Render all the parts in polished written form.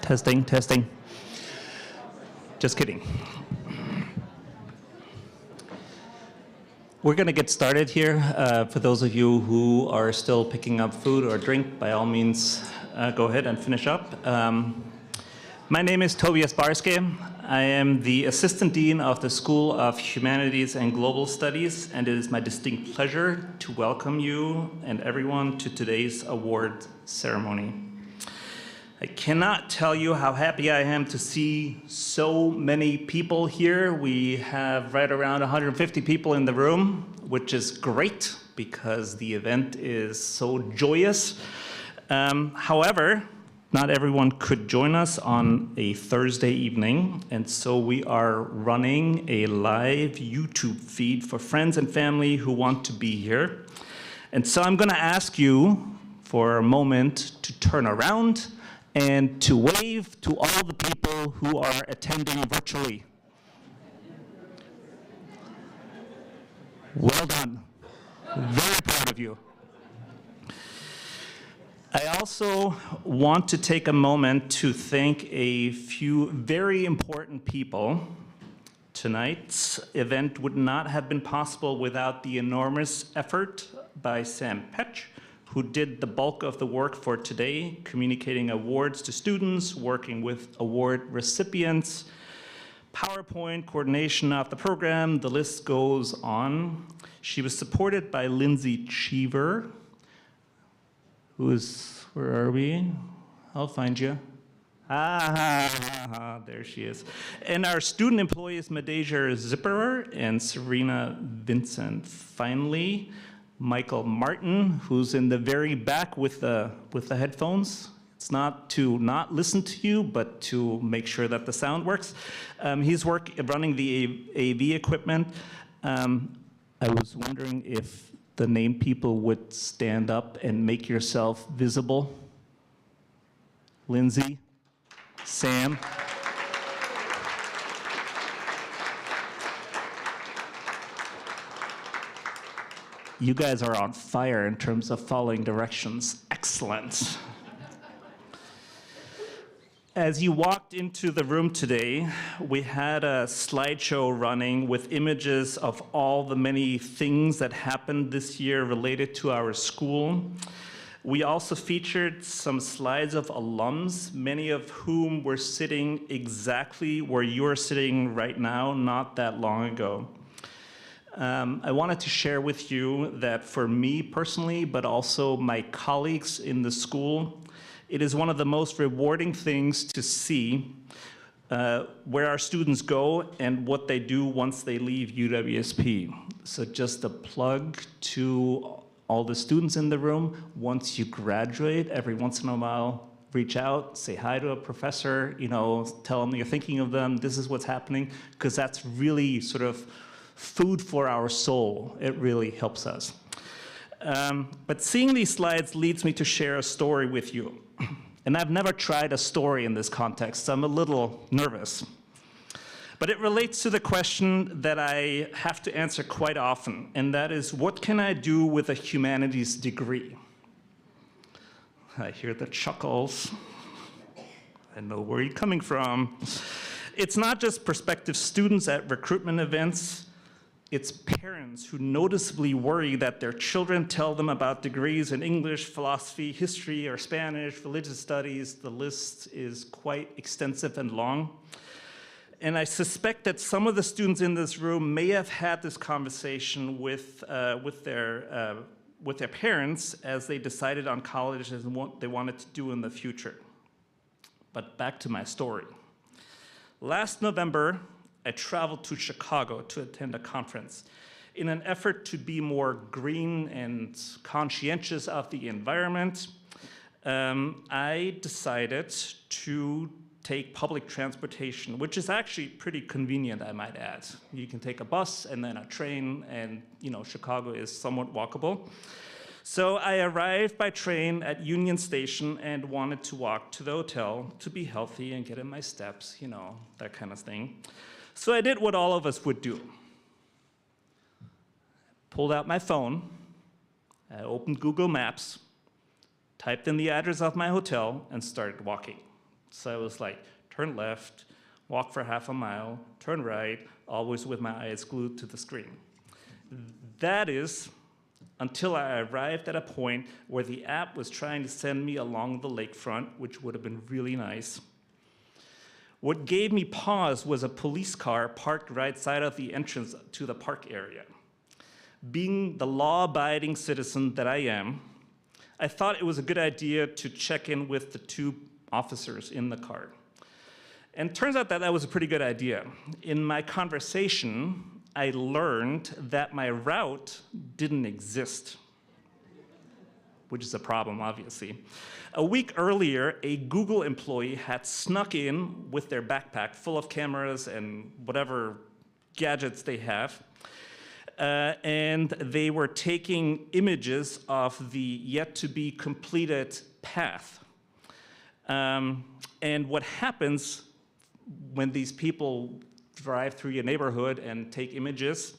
Testing, testing. Just kidding. We're going to get started here. For those of you who are still picking up food or drink, by all means, go ahead and finish up. My name is Tobias Barske. I am the Assistant Dean of the School of Humanities and Global Studies, and it is my distinct pleasure to welcome you and everyone to today's award ceremony. I cannot tell you how happy I am to see so many people here. We have right around 150 people in the room, which is great because the event is so joyous. However, not everyone could join us on a Thursday evening, and so we are running a live YouTube feed for friends and family who want to be here. And so I'm going to ask you for a moment to turn around and to wave to all the people who are attending virtually. Well done. Very proud of you. I also want to take a moment to thank a few very important people. Tonight's event would not have been possible without the enormous effort by Sam Petch, who did the bulk of the work for today, communicating awards to students, working with award recipients, PowerPoint, coordination of the program, the list goes on. She was supported by Lindsay Cheever, where are we? I'll find you. There she is. And our student employees, Medeja Zipperer and Serena Vincent. Finally, Michael Martin, who's in the very back with the headphones. It's not to not listen to you, but to make sure that the sound works. He's running the AV equipment. I was wondering if the named people would stand up and make yourself visible. Lindsay, Sam. You guys are on fire in terms of following directions. Excellent. As you walked into the room today, we had a slideshow running with images of all the many things that happened this year related to our school. We also featured some slides of alums, many of whom were sitting exactly where you're sitting right now, not that long ago. I wanted to share with you that for me personally, but also my colleagues in the school, it is one of the most rewarding things to see where our students go and what they do once they leave UWSP. So just a plug to all the students in the room. Once you graduate, every once in a while, reach out, say hi to a professor, tell them you're thinking of them, this is what's happening, because that's really sort of food for our soul. It really helps us. But seeing these slides leads me to share a story with you. And I've never tried a story in this context, so I'm a little nervous. But it relates to the question that I have to answer quite often, and that is, what can I do with a humanities degree? I hear the chuckles. I know where you're coming from. It's not just prospective students at recruitment events. It's parents who noticeably worry that their children tell them about degrees in English, philosophy, history, or Spanish, religious studies. The list is quite extensive and long. And I suspect that some of the students in this room may have had this conversation with their parents as they decided on college and what they wanted to do in the future. But back to my story. Last November, I traveled to Chicago to attend a conference. In an effort to be more green and conscientious of the environment, I decided to take public transportation, which is actually pretty convenient, I might add. You can take a bus and then a train, and Chicago is somewhat walkable. So I arrived by train at Union Station and wanted to walk to the hotel to be healthy and get in my steps, that kind of thing. So I did what all of us would do. Pulled out my phone, I opened Google Maps, typed in the address of my hotel, and started walking. So I was like, turn left, walk for half a mile, turn right, always with my eyes glued to the screen. That is until I arrived at a point where the app was trying to send me along the lakefront, which would have been really nice. What gave me pause was a police car parked right side of the entrance to the park area. Being the law-abiding citizen that I am, I thought it was a good idea to check in with the two officers in the car. And it turns out that that was a pretty good idea. In my conversation, I learned that my route didn't exist, which is a problem, obviously. A week earlier, a Google employee had snuck in with their backpack full of cameras and whatever gadgets they have, and they were taking images of the yet-to-be completed path. And what happens when these people drive through your neighborhood and take images,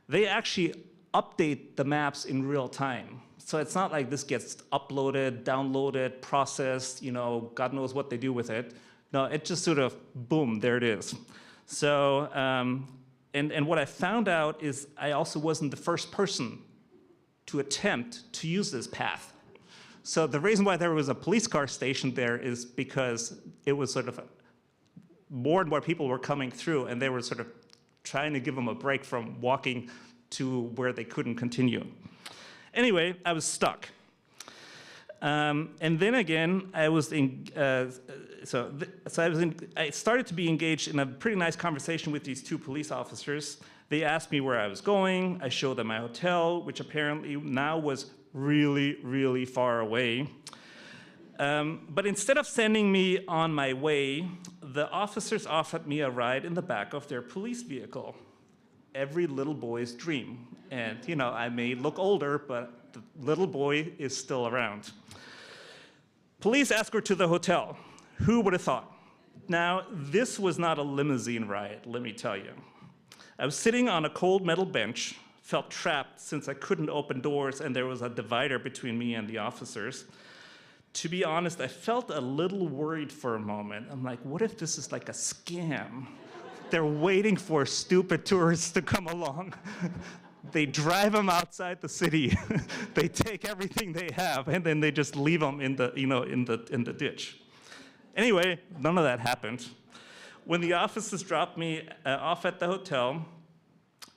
they actually update the maps in real time. So it's not like this gets uploaded, downloaded, processed, God knows what they do with it. No, it just sort of, boom, there it is. So, and what I found out is I also wasn't the first person to attempt to use this path. So the reason why there was a police car stationed there is because it was sort of more and more people were coming through, and they were sort of trying to give them a break from walking to where they couldn't continue. Anyway, I was stuck. And then again, I was I started to be engaged in a pretty nice conversation with these two police officers. They asked me where I was going. I showed them my hotel, which apparently now was really, really far away. But instead of sending me on my way, the officers offered me a ride in the back of their police vehicle. Every little boy's dream. And, I may look older, but the little boy is still around. Police escort to the hotel. Who would have thought? Now, this was not a limousine ride, let me tell you. I was sitting on a cold metal bench, felt trapped since I couldn't open doors and there was a divider between me and the officers. To be honest, I felt a little worried for a moment. I'm like, what if this is like a scam? They're waiting for stupid tourists to come along. They drive them outside the city. They take everything they have, and then they just leave them in the ditch. Anyway, none of that happened. When the officers dropped me off at the hotel,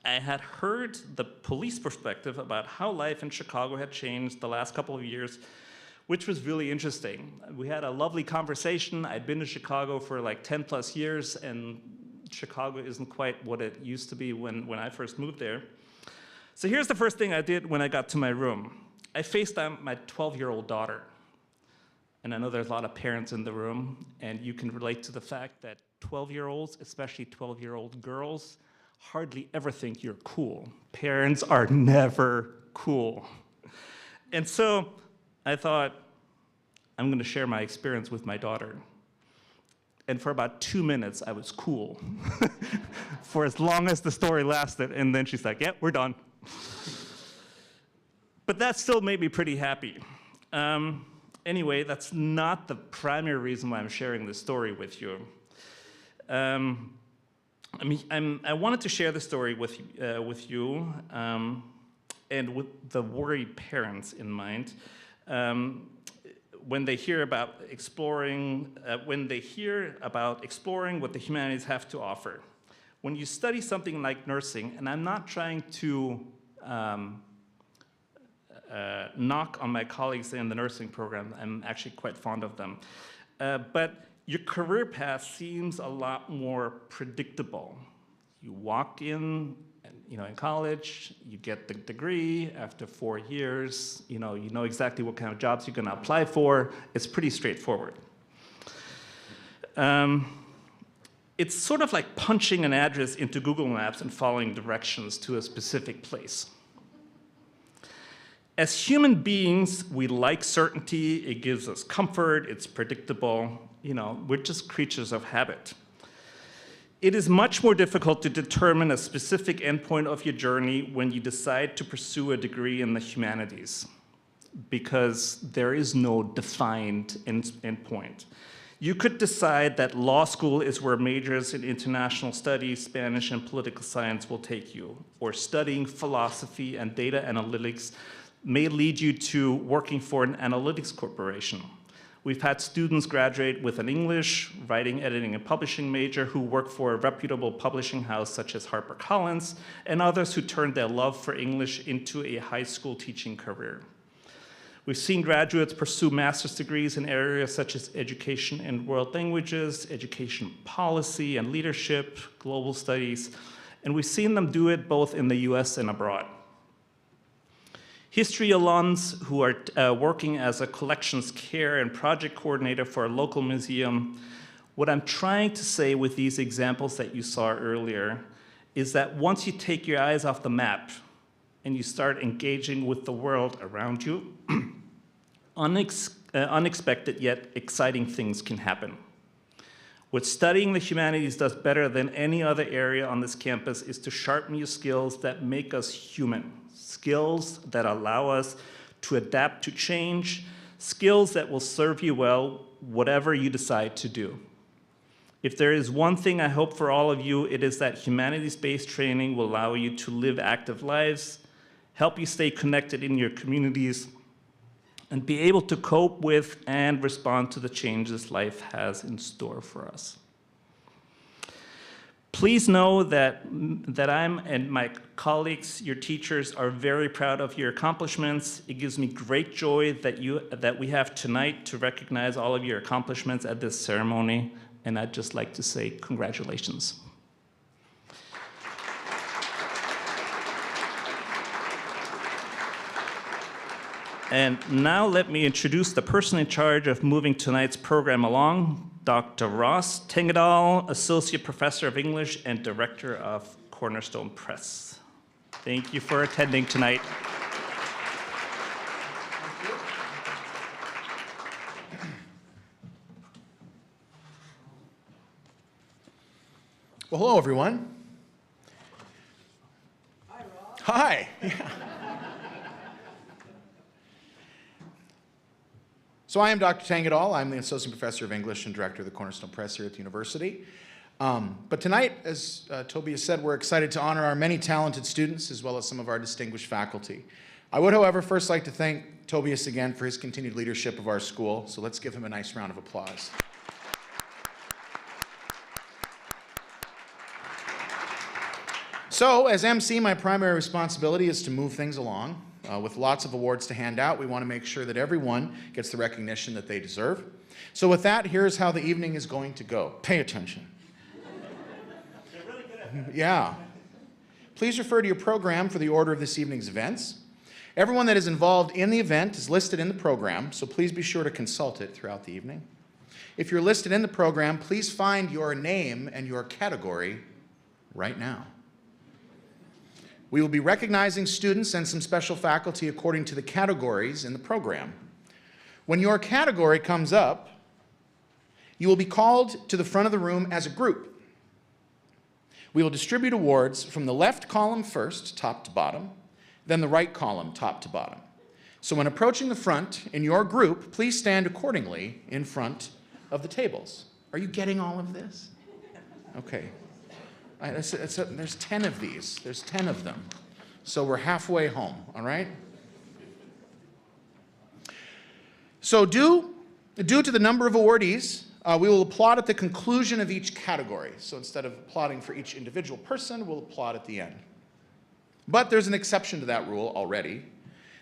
I had heard the police perspective about how life in Chicago had changed the last couple of years, which was really interesting. We had a lovely conversation. I'd been to Chicago for like 10 plus years, and Chicago isn't quite what it used to be when I first moved there. So here's the first thing I did when I got to my room. I FaceTimed my 12-year-old daughter. And I know there's a lot of parents in the room, and you can relate to the fact that 12-year-olds, especially 12-year-old girls, hardly ever think you're cool. Parents are never cool. And so I thought, I'm going to share my experience with my daughter. And for about 2 minutes, I was cool for as long as the story lasted. And then she's like, yeah, we're done. But that still made me pretty happy. Anyway, that's not the primary reason why I'm sharing this story with you. I wanted to share the story with you and with the worried parents in mind. When they hear about exploring what the humanities have to offer. When you study something like nursing, and I'm not trying to knock on my colleagues in the nursing program, I'm actually quite fond of them, but your career path seems a lot more predictable. You walk in college, you get the degree. After 4 years, you know exactly what kind of jobs you're going to apply for. It's pretty straightforward. It's sort of like punching an address into Google Maps and following directions to a specific place. As human beings, we like certainty. It gives us comfort. It's predictable. We're just creatures of habit. It is much more difficult to determine a specific endpoint of your journey when you decide to pursue a degree in the humanities, because there is no defined endpoint. You could decide that law school is where majors in international studies, Spanish, and political science will take you, or studying philosophy and data analytics may lead you to working for an analytics corporation. We've had students graduate with an English, writing, editing, and publishing major who work for a reputable publishing house such as HarperCollins, and others who turned their love for English into a high school teaching career. We've seen graduates pursue master's degrees in areas such as education and world languages, education policy and leadership, global studies, and we've seen them do it both in the US and abroad. History alums who are working as a collections care and project coordinator for a local museum, what I'm trying to say with these examples that you saw earlier is that once you take your eyes off the map and you start engaging with the world around you, unexpected yet exciting things can happen. What studying the humanities does better than any other area on this campus is to sharpen your skills that make us human, skills that allow us to adapt to change, skills that will serve you well, whatever you decide to do. If there is one thing I hope for all of you, it is that humanities-based training will allow you to live active lives, help you stay connected in your communities, and be able to cope with and respond to the changes life has in store for us. Please know that I'm and my colleagues, your teachers, are very proud of your accomplishments. It gives me great joy that we have tonight to recognize all of your accomplishments at this ceremony, and I'd just like to say congratulations. And now let me introduce the person in charge of moving tonight's program along, Dr. Ross Tengadal, Associate Professor of English and Director of Cornerstone Press. Thank you for attending tonight. Well, hello, everyone. Hi, Ross. Hi. Yeah. So I am Dr. Tengadal. I'm the Associate Professor of English and Director of the Cornerstone Press here at the university. But tonight, as Tobias said, we're excited to honor our many talented students as well as some of our distinguished faculty. I would, however, first like to thank Tobias again for his continued leadership of our school. So let's give him a nice round of applause. So, as MC, my primary responsibility is to move things along. With lots of awards to hand out, we want to make sure that everyone gets the recognition that they deserve. So with that, here's how the evening is going to go. Pay attention. You're really good at that. Yeah. Please refer to your program for the order of this evening's events. Everyone that is involved in the event is listed in the program, so please be sure to consult it throughout the evening. If you're listed in the program, please find your name and your category right now. We will be recognizing students and some special faculty according to the categories in the program. When your category comes up, you will be called to the front of the room as a group. We will distribute awards from the left column first, top to bottom, then the right column, top to bottom. So when approaching the front in your group, please stand accordingly in front of the tables. Are you getting all of this? Okay. There's 10 of these. There's 10 of them. So we're halfway home, all right? So due to the number of awardees, we will applaud at the conclusion of each category. So instead of applauding for each individual person, we'll applaud at the end. But there's an exception to that rule already.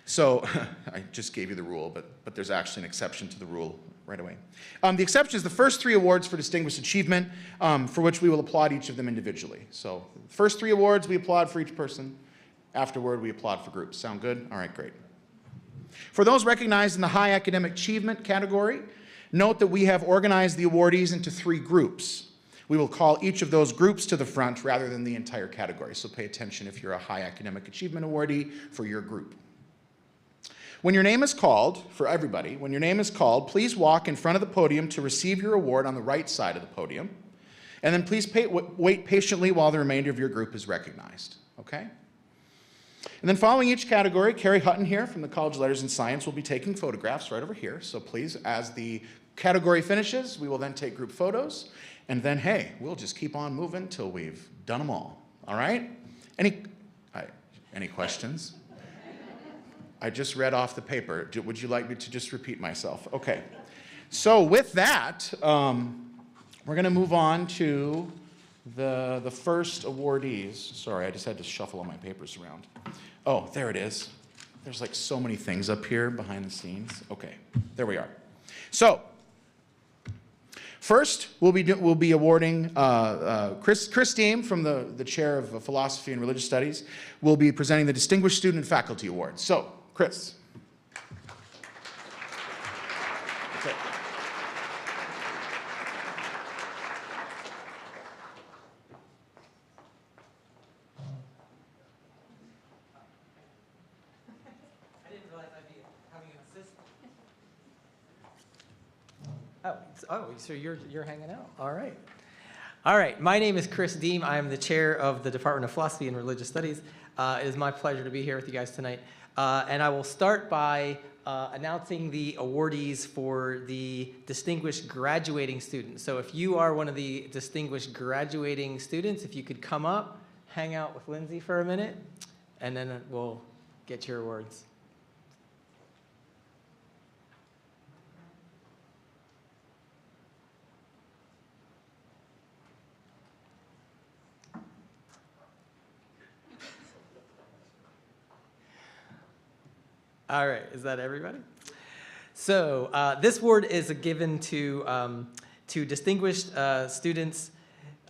So I just gave you the rule, but there's actually an exception to the rule right away. The exception is the first 3 awards for distinguished achievement, for which we will applaud each of them individually. So the first 3 awards, we applaud for each person. Afterward, we applaud for groups. Sound good? All right, great. For those recognized in the high academic achievement category, note that we have organized the awardees into 3 groups. We will call each of those groups to the front rather than the entire category. So pay attention if you're a high academic achievement awardee for your group. When your name is called, for everybody, when your name is called, please walk in front of the podium to receive your award on the right side of the podium. And then please wait patiently while the remainder of your group is recognized, okay? And then following each category, Carrie Hutton here from the College of Letters and Science will be taking photographs right over here. So please, as the category finishes, we will then take group photos, and then, hey, we'll just keep on moving till we've done them all. All right? Any questions? I just read off the paper. Would you like me to just repeat myself? Okay. So with that, we're going to move on to the first awardees. Sorry, I just had to shuffle all my papers around. Oh, there it is. There's like so many things up here behind the scenes. Okay, there we are. So first, we'll be awarding Chris Deem from the chair of Philosophy and Religious Studies will be presenting the Distinguished Student and Faculty Award. So, Chris. Okay. I didn't realize I'd be having an assistant. So you're hanging out. All right. All right. My name is Chris Deem. I am the chair of the Department of Philosophy and Religious Studies. It is my pleasure to be here with you guys tonight. And I will start by announcing the awardees for the distinguished graduating students. So if you are one of the distinguished graduating students, if you could come up, hang out with Lindsay for a minute, and then we'll get your awards. All right, is that everybody? So this award is given to distinguished students,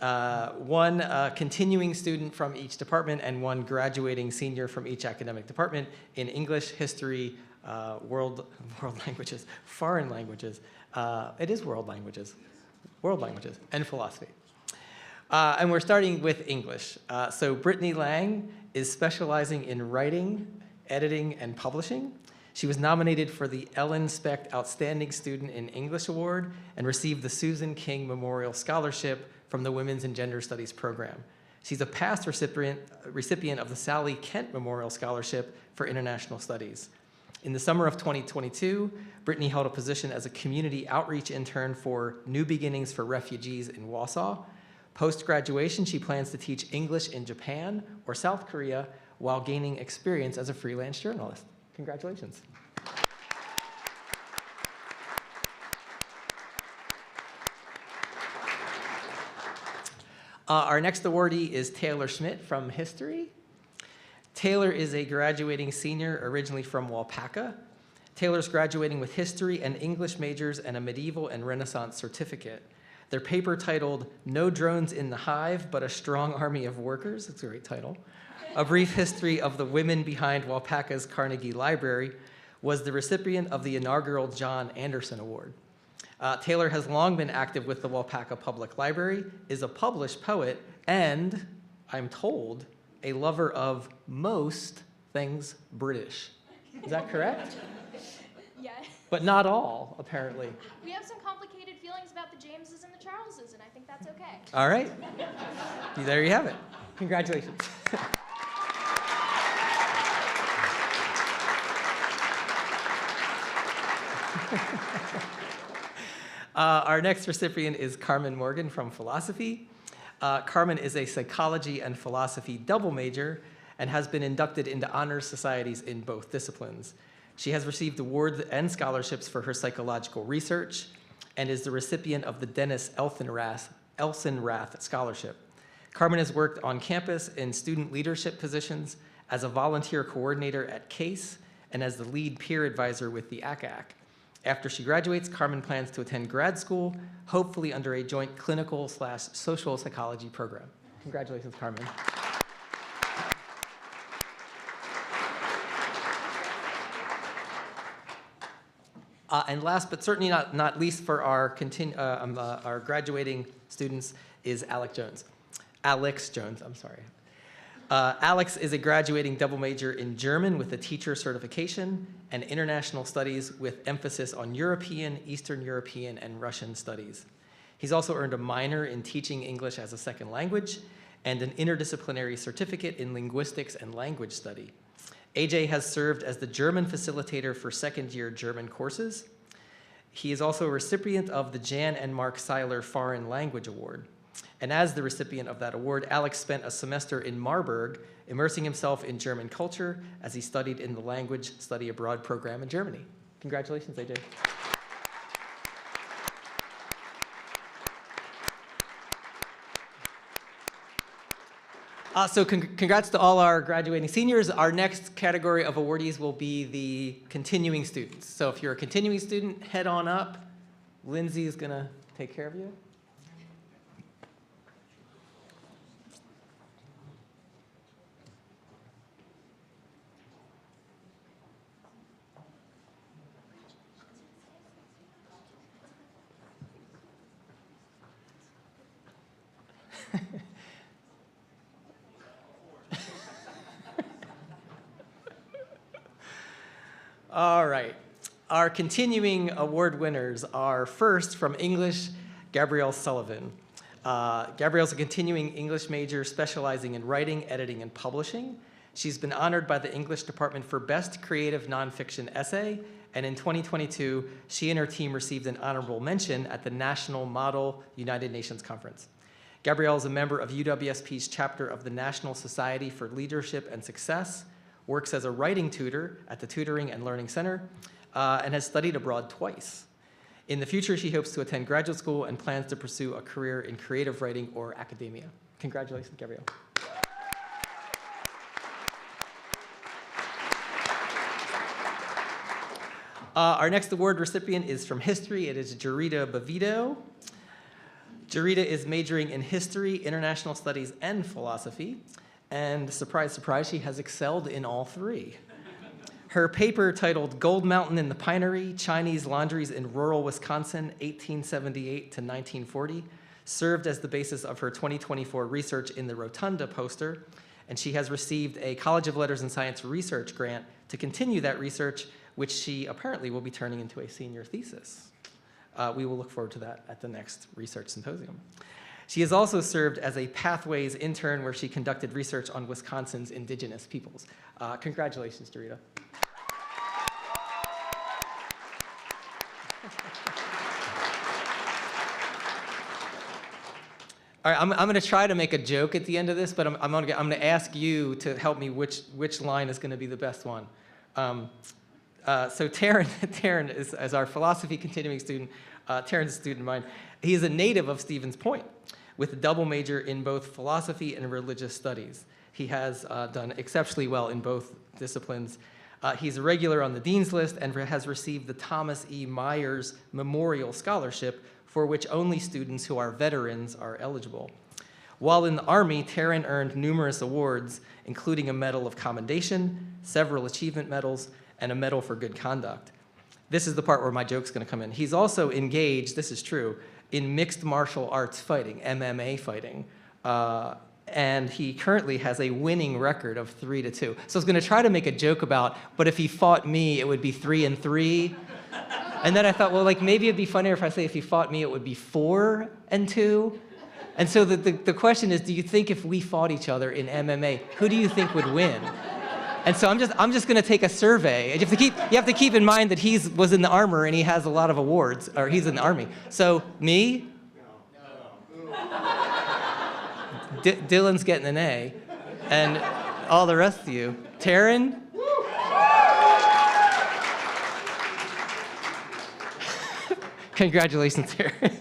one continuing student from each department and one graduating senior from each academic department in English, history, world languages, foreign languages. It is world languages, and philosophy. And we're starting with English. So Brittany Lang is specializing in writing, editing, and publishing. She was nominated for the Ellen Specht Outstanding Student in English Award and received the Susan King Memorial Scholarship from the Women's and Gender Studies program. She's a past recipient of the Sally Kent Memorial Scholarship for International Studies. In the summer of 2022, Brittany held a position as a community outreach intern for New Beginnings for Refugees in Wausau. Post-graduation, she plans to teach English in Japan or South Korea while gaining experience as a freelance journalist. Congratulations. Our next awardee is Taylor Schmidt from History. Taylor is a graduating senior originally from Waupaca. Taylor's graduating with history and English majors and a medieval and Renaissance certificate. Their paper titled No Drones in the Hive, but a Strong Army of Workers, it's a great title, A Brief History of the Women Behind Waupaca's Carnegie Library, was the recipient of the inaugural John Anderson Award. Taylor has long been active with the Waupaca Public Library, is a published poet, and, I'm told, a lover of most things British. Is that correct? Yeah. But not all, apparently. We have some complicated feelings about the Jameses and the Charleses, and I think that's okay. All right. There you have it. Congratulations. Our next recipient is Carmen Morgan from Philosophy. Carmen is a psychology and philosophy double major and has been inducted into honors societies in both disciplines. She has received awards and scholarships for her psychological research and is the recipient of the Dennis Elsenrath Scholarship. Carmen has worked on campus in student leadership positions as a volunteer coordinator at CASE and as the lead peer advisor with the ACAC. After she graduates, Carmen plans to attend grad school, hopefully under a joint clinical/social psychology program. Congratulations, Carmen. And last but certainly not least for our graduating students is Alex Jones, I'm sorry. Alex is a graduating double major in German with a teacher certification and international studies with emphasis on European, Eastern European, and Russian studies. He's also earned a minor in teaching English as a second language and an interdisciplinary certificate in linguistics and language study. AJ has served as the German facilitator for second-year German courses. He is also a recipient of the Jan and Mark Seiler Foreign Language Award. And as the recipient of that award, Alex spent a semester in Marburg, immersing himself in German culture as he studied in the Language Study Abroad program in Germany. Congratulations, AJ. So congrats to all our graduating seniors. Our next category of awardees will be the continuing students. So if you're a continuing student, head on up. Lindsay is going to take care of you. All right. Our continuing award winners are first from English, Gabrielle Sullivan. Gabrielle's a continuing English major specializing in writing, editing, and publishing. She's been honored by the English department for Best Creative Nonfiction Essay, and in 2022, she and her team received an honorable mention at the National Model United Nations Conference. Gabrielle is a member of UWSP's chapter of the National Society for Leadership and Success, works as a writing tutor at the Tutoring and Learning Center, and has studied abroad twice. In the future, she hopes to attend graduate school and plans to pursue a career in creative writing or academia. Congratulations, Gabrielle. Our next award recipient is from history. It is Jarita Bavito. Jarita is majoring in history, international studies, and philosophy. And surprise, surprise, she has excelled in all three. Her paper titled Gold Mountain in the Pinery, Chinese Laundries in Rural Wisconsin, 1878 to 1940, served as the basis of her 2024 research in the Rotunda poster, and she has received a College of Letters and Science research grant to continue that research, which she apparently will be turning into a senior thesis. We will look forward to that at the next research symposium. She has also served as a Pathways intern where she conducted research on Wisconsin's indigenous peoples. Congratulations, Jarita. All right, I'm going to try to make a joke at the end of this, but I'm going to ask you to help me which line is going to be the best one. So Taryn is, as our philosophy continuing student, Taryn's a student of mine. He is a native of Stevens Point with a double major in both philosophy and religious studies. He has done exceptionally well in both disciplines. He's a regular on the Dean's List and has received the Thomas E. Myers Memorial Scholarship, for which only students who are veterans are eligible. While in the Army, Taryn earned numerous awards, including a Medal of Commendation, several achievement medals, and a Medal for Good Conduct. This is the part where my joke's going to come in. He's also engaged, this is true, in mixed martial arts fighting, MMA fighting, and he currently has a winning record of 3-2. So I was going to try to make a joke about, but if he fought me, it would be 3-3. And then I thought, well, like maybe it'd be funnier if I say if he fought me, it would be 4-2. And so the question is, do you think if we fought each other in MMA, who do you think would win? And so I'm just going to take a survey. You have to keep in mind that he was in the armor and he has a lot of awards, or he's in the Army. So me? No. Dylan's getting an A, and all the rest of you. Taryn? Congratulations, Taryn.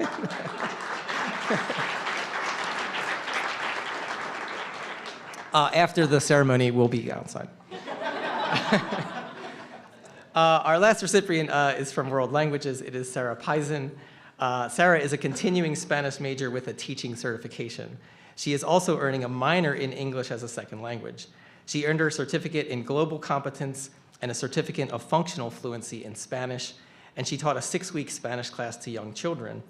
After the ceremony, we'll be outside. Our last recipient is from World Languages. It is Sarah Pisen. Sarah is a continuing Spanish major with a teaching certification. She is also earning a minor in English as a second language. She earned her certificate in global competence and a certificate of functional fluency in Spanish, and she taught a 6-week Spanish class to young children.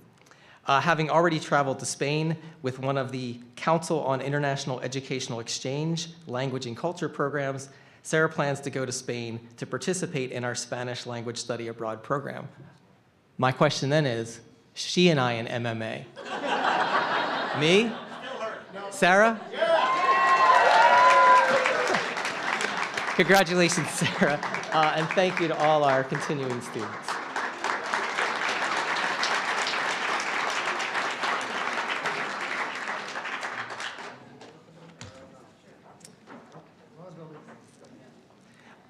Having already traveled to Spain with one of the Council on International Educational Exchange language and culture programs, Sarah plans to go to Spain to participate in our Spanish language study abroad program. My question then is she and I in MMA? Me? Sarah? Congratulations, Sarah, and thank you to all our continuing students.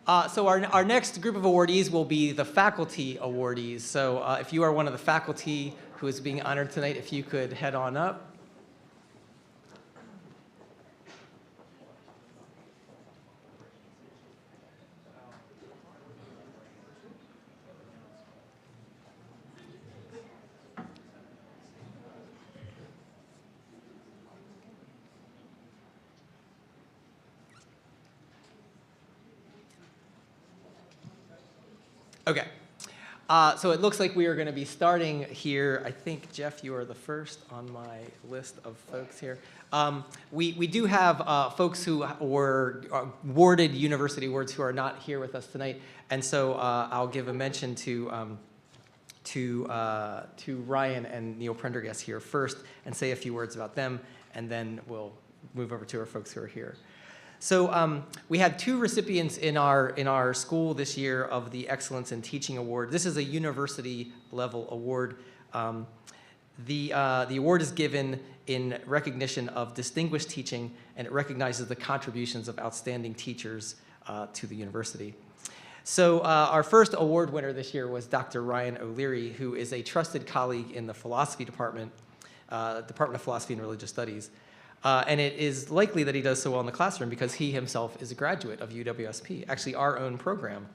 So our next group of awardees will be the faculty awardees. So if you are one of the faculty who is being honored tonight, if you could head on up. Okay. So it looks like we are going to be starting here. I think, Jeff, you are the first on my list of folks here. We do have folks who were awarded university awards who are not here with us tonight. And so I'll give a mention to Ryan and Neil Prendergast here first and say a few words about them, and then we'll move over to our folks who are here. So we had 2 recipients in our school this year of the Excellence in Teaching Award. This is a university level award. The award is given in recognition of distinguished teaching, and it recognizes the contributions of outstanding teachers to the university. So our first award winner this year was Dr. Ryan O'Leary, who is a trusted colleague in the philosophy department, Department of Philosophy and Religious Studies. And it is likely that he does so well in the classroom because he himself is a graduate of UWSP, actually our own program.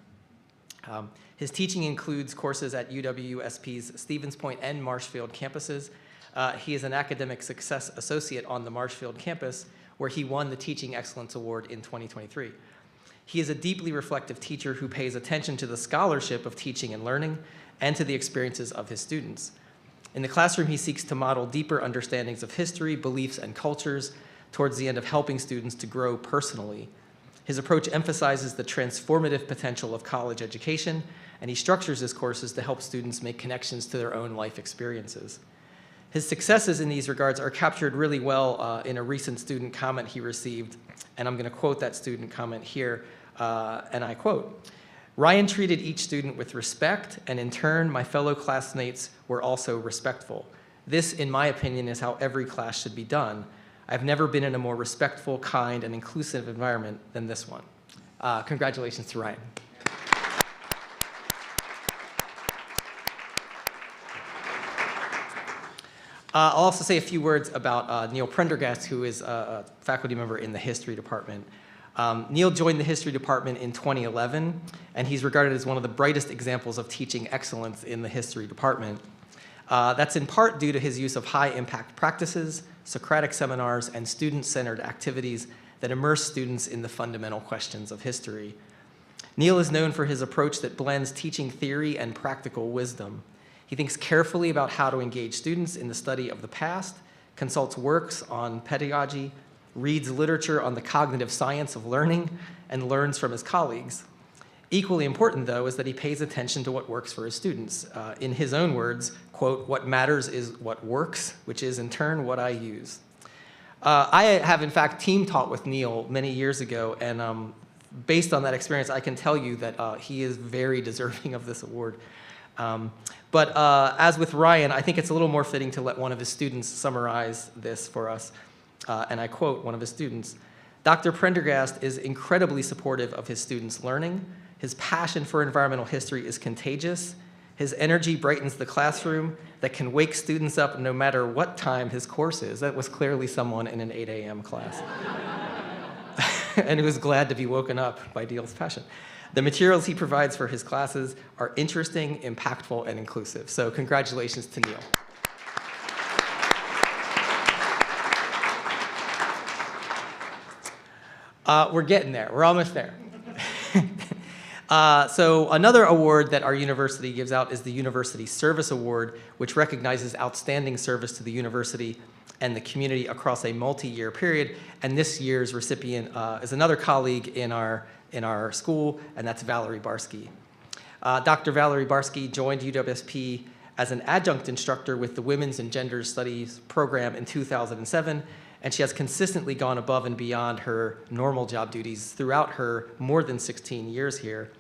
His teaching includes courses at UWSP's Stevens Point and Marshfield campuses. He is an academic success associate on the Marshfield campus, where he won the Teaching Excellence Award in 2023. He is a deeply reflective teacher who pays attention to the scholarship of teaching and learning and to the experiences of his students. In the classroom, he seeks to model deeper understandings of history, beliefs, and cultures towards the end of helping students to grow personally. His approach emphasizes the transformative potential of college education, and he structures his courses to help students make connections to their own life experiences. His successes in these regards are captured really well in a recent student comment he received, and I'm going to quote that student comment here, and I quote, "Ryan treated each student with respect, and in turn, my fellow classmates were also respectful. This, in my opinion, is how every class should be done. I've never been in a more respectful, kind, and inclusive environment than this one." Congratulations to Ryan. I'll also say a few words about Neil Prendergast, who is a faculty member in the history department. Neil joined the history department in 2011, and he's regarded as one of the brightest examples of teaching excellence in the history department. That's in part due to his use of high-impact practices, Socratic seminars, and student-centered activities that immerse students in the fundamental questions of history. Neil is known for his approach that blends teaching theory and practical wisdom. He thinks carefully about how to engage students in the study of the past, consults works on pedagogy, reads literature on the cognitive science of learning, and learns from his colleagues. Equally important, though, is that he pays attention to what works for his students. In his own words, quote, "What matters is what works, which is in turn what I use." I have, in fact, team taught with Neil many years ago, and based on that experience, I can tell you that he is very deserving of this award. But as with Ryan, I think it's a little more fitting to let one of his students summarize this for us. And I quote one of his students, "Dr. Prendergast is incredibly supportive of his students' learning. His passion for environmental history is contagious. His energy brightens the classroom that can wake students up no matter what time his course is." That was clearly someone in an 8 a.m. class. And who was glad to be woken up by Neil's passion. "The materials he provides for his classes are interesting, impactful, and inclusive." So congratulations to Neil. We're getting there. We're almost there. So another award that our university gives out is the University Service Award, which recognizes outstanding service to the university and the community across a multi-year period. And this year's recipient is another colleague in our school, and that's Valerie Barsky. Dr. Valerie Barsky joined UWSP as an adjunct instructor with the Women's and Gender Studies program in 2007, and she has consistently gone above and beyond her normal job duties throughout her more than 16 years here.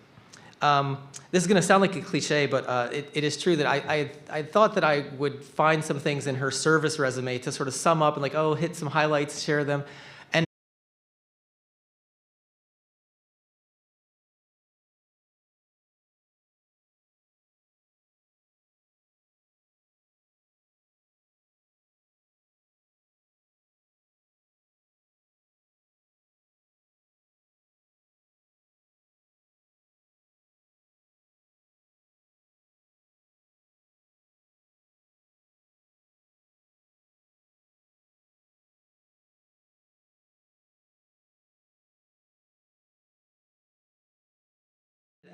This is going to sound like a cliche, but it is true that I thought that I would find some things in her service resume to sort of sum up and like, oh, hit some highlights, share them.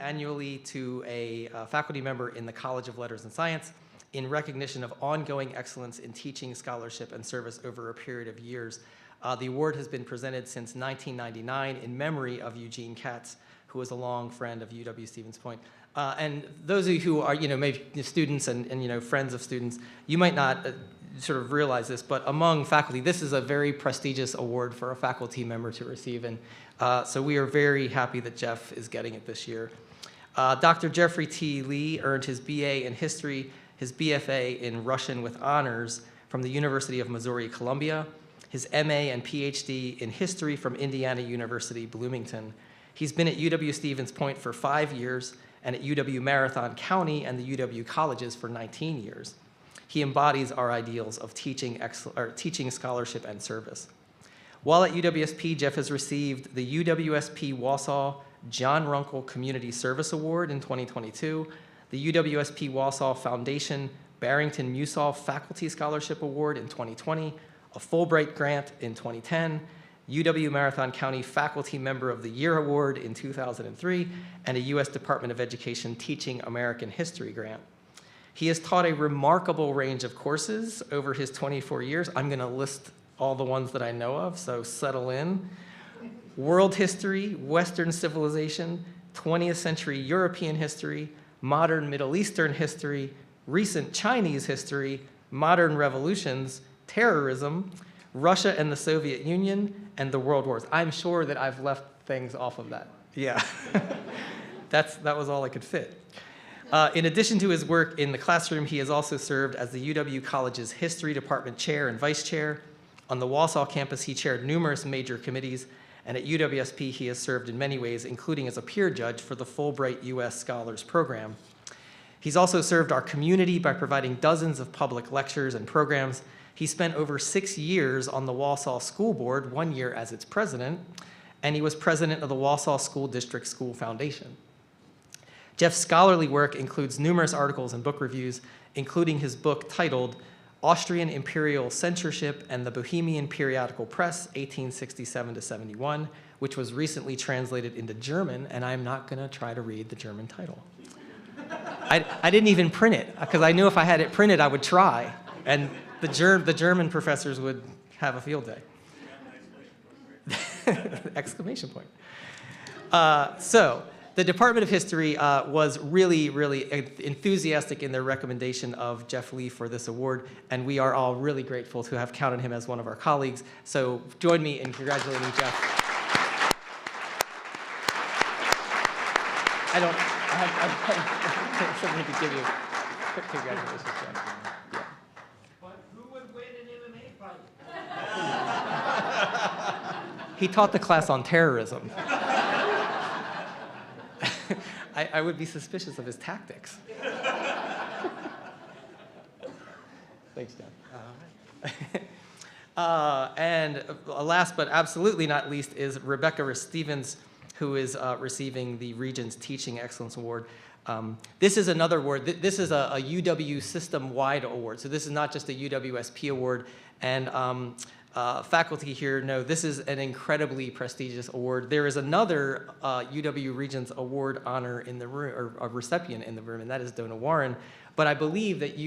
annually to a faculty member in the College of Letters and Science in recognition of ongoing excellence in teaching, scholarship, and service over a period of years. The award has been presented since 1999 in memory of Eugene Katz, who was a long friend of UW-Stevens Point. And those of you who are, maybe students and friends of students, you might not sort of realize this, but among faculty, this is a very prestigious award for a faculty member to receive. And so we are very happy that Jeff is getting it this year. Dr. Jeffrey T. Lee earned his BA in history, his BFA in Russian with honors from the University of Missouri-Columbia, his MA and PhD in history from Indiana University, Bloomington. He's been at UW-Stevens Point for 5 years and at UW-Marathon County and the UW colleges for 19 years. He embodies our ideals of teaching, scholarship, and service. While at UWSP, Jeff has received the UWSP Wausau John Runkle Community Service Award in 2022, the UWSP Wausau Foundation Barrington Musall Faculty Scholarship Award in 2020, a Fulbright grant in 2010, UW Marathon County Faculty Member of the Year Award in 2003, and a U.S. Department of Education Teaching American History grant. He has taught a remarkable range of courses over his 24 years. I'm going to list all the ones that I know of, so settle in. World history, Western civilization, 20th century European history, modern Middle Eastern history, recent Chinese history, modern revolutions, terrorism, Russia and the Soviet Union, and the World Wars. I'm sure that I've left things off of that. Yeah, that was all I could fit. In addition to his work in the classroom, he has also served as the UW College's History Department Chair and Vice Chair. On the Wausau campus, he chaired numerous major committees, and at UWSP, he has served in many ways, including as a peer judge for the Fulbright U.S. Scholars Program. He's also served our community by providing dozens of public lectures and programs. He spent over 6 years on the Wausau School Board, 1 year as its president, and he was president of the Wausau School District School Foundation. Jeff's scholarly work includes numerous articles and book reviews, including his book titled Austrian Imperial Censorship and the Bohemian Periodical Press, 1867 to 71, which was recently translated into German, and I'm not going to try to read the German title. I didn't even print it, because I knew if I had it printed, I would try, and the German professors would have a field day. Exclamation point. So the Department of History was really, really enthusiastic in their recommendation of Jeff Lee for this award, and we are all really grateful to have counted him as one of our colleagues. So join me in congratulating Jeff. I have something to give you. Congratulations, Jeff. Yeah. But who would win an MMA fight? He taught the class on terrorism. I would be suspicious of his tactics. Thanks, John. And last but absolutely not least is Rebecca Stevens, who is receiving the Regents Teaching Excellence Award. This is another award. This is a UW system-wide award. So this is not just a UWSP award. And faculty here know this is an incredibly prestigious award. There is another UW Regents Award honor in the room, or a recipient in the room, and that is Donna Warren. But I believe that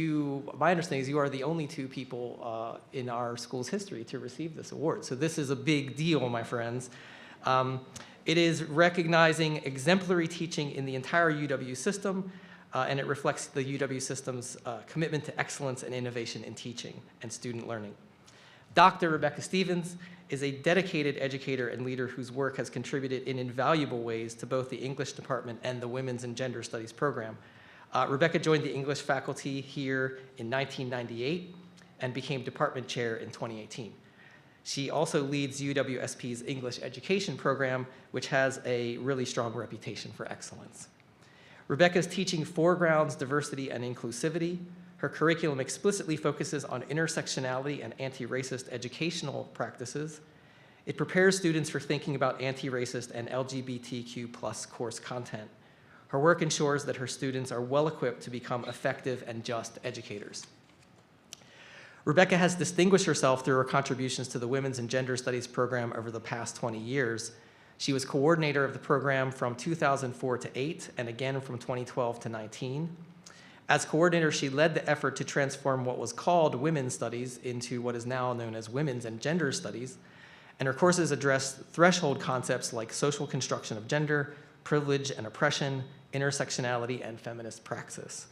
my understanding is you are the only 2 people in our school's history to receive this award. So this is a big deal, my friends. It is recognizing exemplary teaching in the entire UW system, and it reflects the UW system's commitment to excellence and innovation in teaching and student learning. Dr. Rebecca Stevens is a dedicated educator and leader whose work has contributed in invaluable ways to both the English department and the Women's and Gender Studies program. Rebecca joined the English faculty here in 1998 and became department chair in 2018. She also leads UWSP's English education program, which has a really strong reputation for excellence. Rebecca's teaching foregrounds diversity and inclusivity. Her curriculum explicitly focuses on intersectionality and anti-racist educational practices. It prepares students for thinking about anti-racist and LGBTQ+ course content. Her work ensures that her students are well-equipped to become effective and just educators. Rebecca has distinguished herself through her contributions to the Women's and Gender Studies program over the past 20 years. She was coordinator of the program from 2004 to 8, and again from 2012 to 19. As coordinator, she led the effort to transform what was called women's studies into what is now known as women's and gender studies, and her courses addressed threshold concepts like social construction of gender, privilege and oppression, intersectionality, and feminist praxis.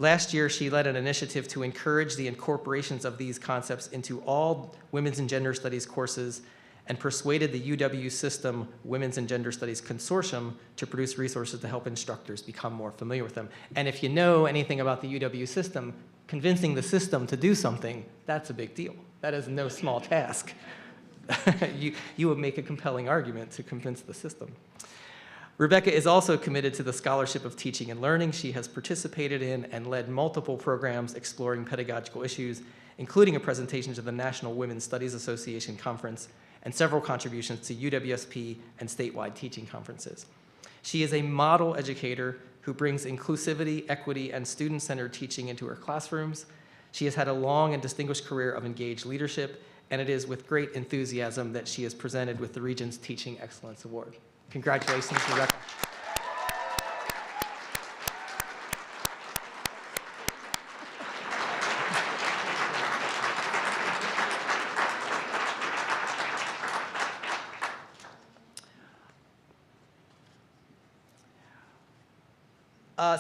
Last year, she led an initiative to encourage the incorporations of these concepts into all women's and gender studies courses and persuaded the UW System Women's and Gender Studies Consortium to produce resources to help instructors become more familiar with them. And if you know anything about the UW system, convincing the system to do something, that's a big deal. That is no small task. You would make a compelling argument to convince the system. Rebecca is also committed to the Scholarship of Teaching and Learning. She has participated in and led multiple programs exploring pedagogical issues, including a presentation to the National Women's Studies Association Conference and several contributions to UWSP and statewide teaching conferences. She is a model educator who brings inclusivity, equity, and student-centered teaching into her classrooms. She has had a long and distinguished career of engaged leadership, and it is with great enthusiasm that she is presented with the Region's Teaching Excellence Award. Congratulations, Rebecca.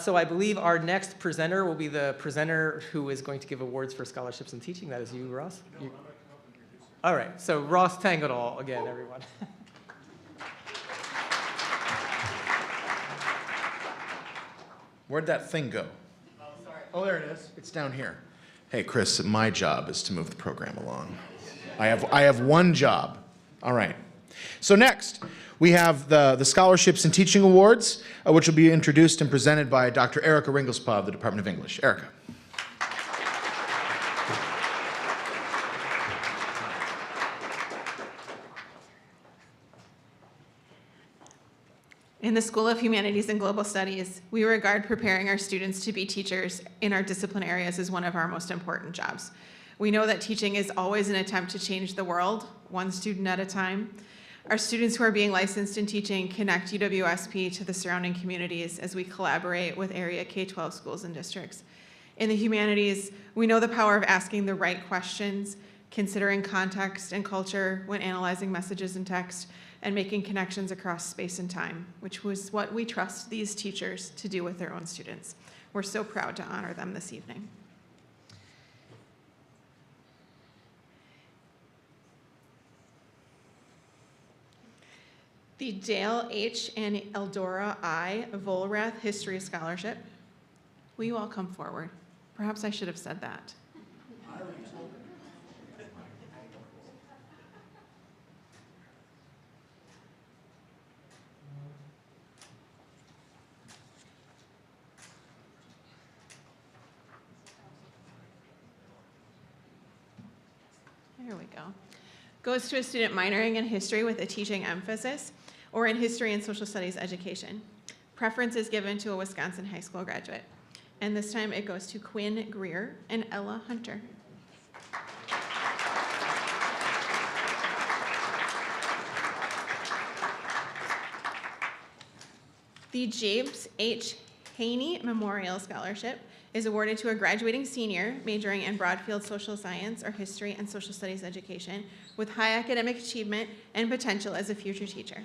So I believe our next presenter will be the presenter who is going to give awards for scholarships in teaching. That is you, Ross? No, I'm not going to help introduce her. All right, so Ross Tangadal again, everyone. Where'd that thing go? Oh, sorry. Oh, there it is. It's down here. Hey, Chris, my job is to move the program along. I have one job. All right. So next, we have the Scholarships and Teaching Awards, which will be introduced and presented by Dr. Erica Ringelspaw of the Department of English. Erica. In the School of Humanities and Global Studies, we regard preparing our students to be teachers in our discipline areas as one of our most important jobs. We know that teaching is always an attempt to change the world, one student at a time. Our students who are being licensed in teaching connect UWSP to the surrounding communities as we collaborate with area K-12 schools and districts. In the humanities, we know the power of asking the right questions, considering context and culture when analyzing messages and text, and making connections across space and time, which was what we trust these teachers to do with their own students. We're so proud to honor them this evening. The Dale H. and Eldora I. Volrath History Scholarship. Will you all come forward? Perhaps I should have said that. There we go. Goes to a student minoring in history with a teaching emphasis, or in history and social studies education. Preference is given to a Wisconsin high school graduate. And this time it goes to Quinn Greer and Ella Hunter. The James H. Haney Memorial Scholarship is awarded to a graduating senior majoring in Broadfield Social Science or History and Social Studies education with high academic achievement and potential as a future teacher.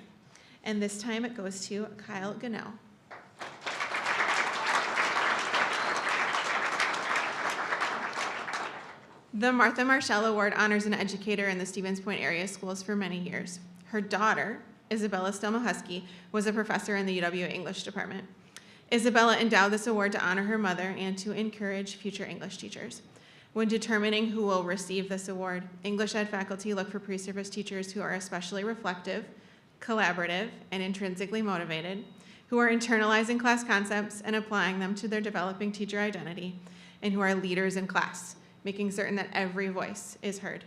And this time it goes to Kyle Gunnell. The Martha Marshall Award honors an educator in the Stevens Point area schools for many years. Her daughter, Isabella Stelma-Husky, was a professor in the UW English department. Isabella endowed this award to honor her mother and to encourage future English teachers. When determining who will receive this award, English ed faculty look for pre-service teachers who are especially reflective, collaborative, and intrinsically motivated, who are internalizing class concepts and applying them to their developing teacher identity, and who are leaders in class, making certain that every voice is heard.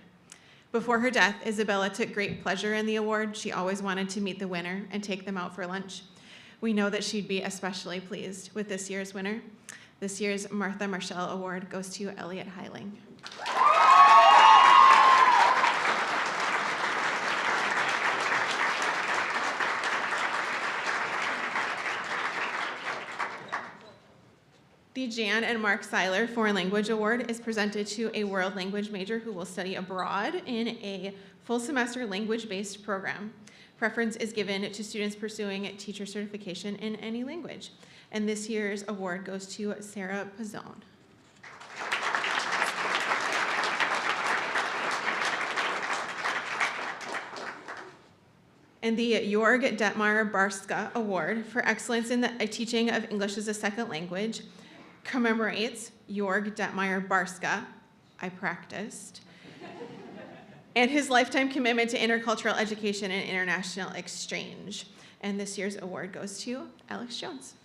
Before her death, Isabella took great pleasure in the award. She always wanted to meet the winner and take them out for lunch. We know that she'd be especially pleased with this year's winner. This year's Martha Marshall Award goes to Elliot Heiling. The Jan and Mark Seiler Foreign Language Award is presented to a world language major who will study abroad in a full semester language-based program. Preference is given to students pursuing teacher certification in any language. And this year's award goes to Sarah Pizzone. And the Jorg Detmar Barska Award for excellence in the teaching of English as a second language commemorates Jorg Detmar Barska, I practiced, and his lifetime commitment to intercultural education and international exchange. And this year's award goes to Alex Jones.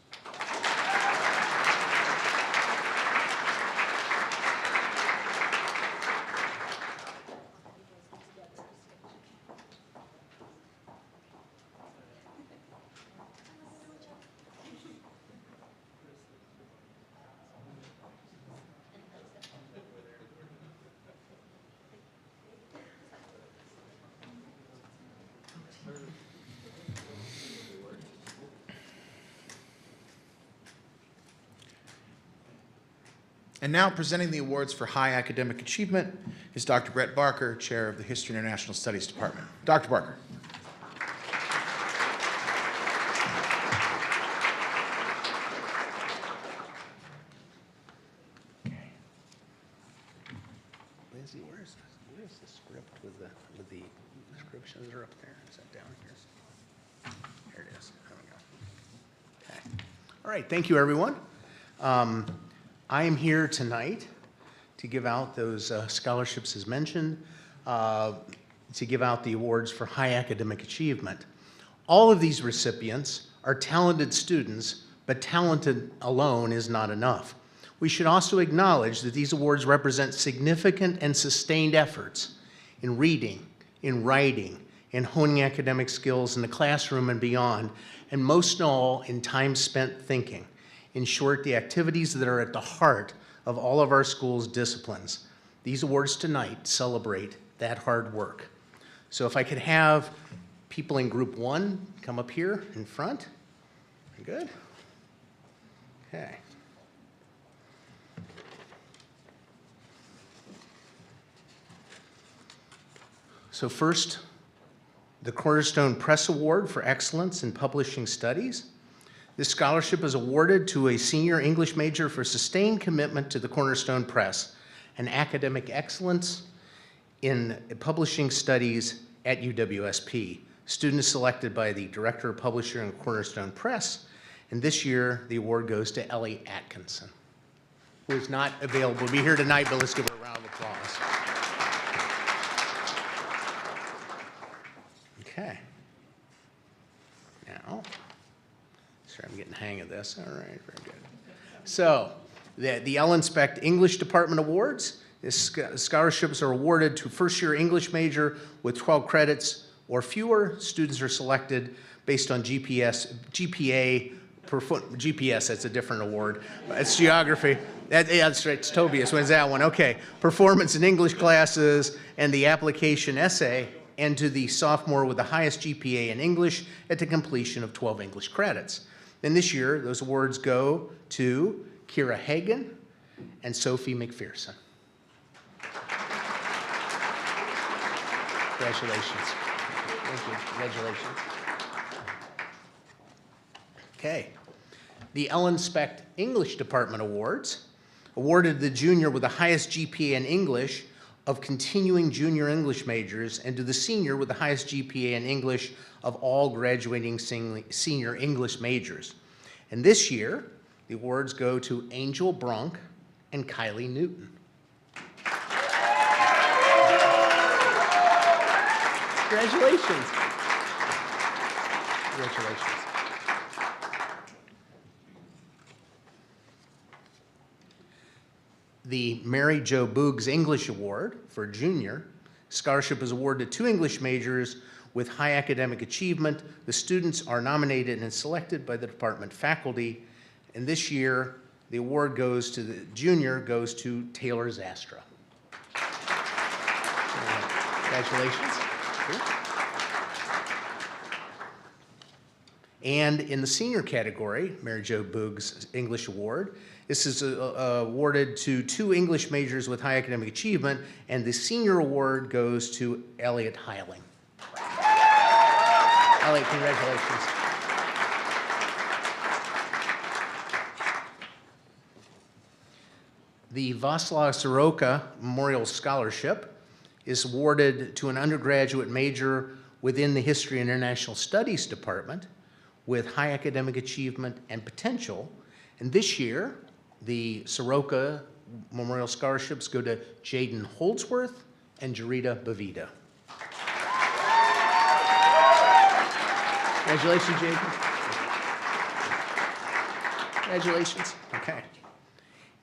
And now presenting the awards for high academic achievement is Dr. Brett Barker, Chair of the History and International Studies Department. Dr. Barker. Lindsay, where's the script with the descriptions are up there? Is that down here? Here it is. There we go. Okay. All right. Thank you, everyone. I am here tonight to give out those scholarships as mentioned, to give out the awards for high academic achievement. All of these recipients are talented students, but talented alone is not enough. We should also acknowledge that these awards represent significant and sustained efforts in reading, in writing, in honing academic skills in the classroom and beyond, and most of all, in time spent thinking. In short, the activities that are at the heart of all of our schools' disciplines. These awards tonight celebrate that hard work. So if I could have people in group 1 come up here in front. Good. Okay. So first, the Cornerstone Press Award for Excellence in Publishing Studies. This scholarship is awarded to a senior English major for sustained commitment to the Cornerstone Press and academic excellence in publishing studies at UWSP. Student is selected by the Director of Publisher and Cornerstone Press, and this year the award goes to Ellie Atkinson, who is not available to be here tonight, but let's give her a round of applause. Okay. Now, sorry, I'm getting the hang of this. All right, very good. So, the Ellen Specht English Department Awards. Scholarships are awarded to first-year English major with 12 credits or fewer. Students are selected based on GPA, GPS, that's a different award. It's geography. That's right, it's Tobias wins that one. Okay, performance in English classes and the application essay, and to the sophomore with the highest GPA in English at the completion of 12 English credits. And this year, those awards go to Kira Hagan and Sophie McPherson. Congratulations. Thank you. Congratulations. Okay. The Ellen Specht English Department Awards, awarded the junior with the highest GPA in English of continuing junior English majors, and to the senior with the highest GPA in English of all graduating senior English majors. And this year, the awards go to Angel Brunk and Kylie Newton. Congratulations. Congratulations. The Mary Jo Boogs English Award for junior. Scholarship is awarded to 2 English majors with high academic achievement. The students are nominated and selected by the department faculty. And this year, the award goes to the junior, goes to Taylor Zastra. Congratulations. And in the senior category, Mary Jo Boog's English Award, this is awarded to 2 English majors with high academic achievement, and the senior award goes to Elliot Heiling. Elliot, congratulations. The Václav Soroka Memorial Scholarship is awarded to an undergraduate major within the History and International Studies Department with high academic achievement and potential. And this year, the Soroka Memorial Scholarships go to Jaden Holdsworth and Jarita Bavita. Congratulations, Jaden. Congratulations. Okay.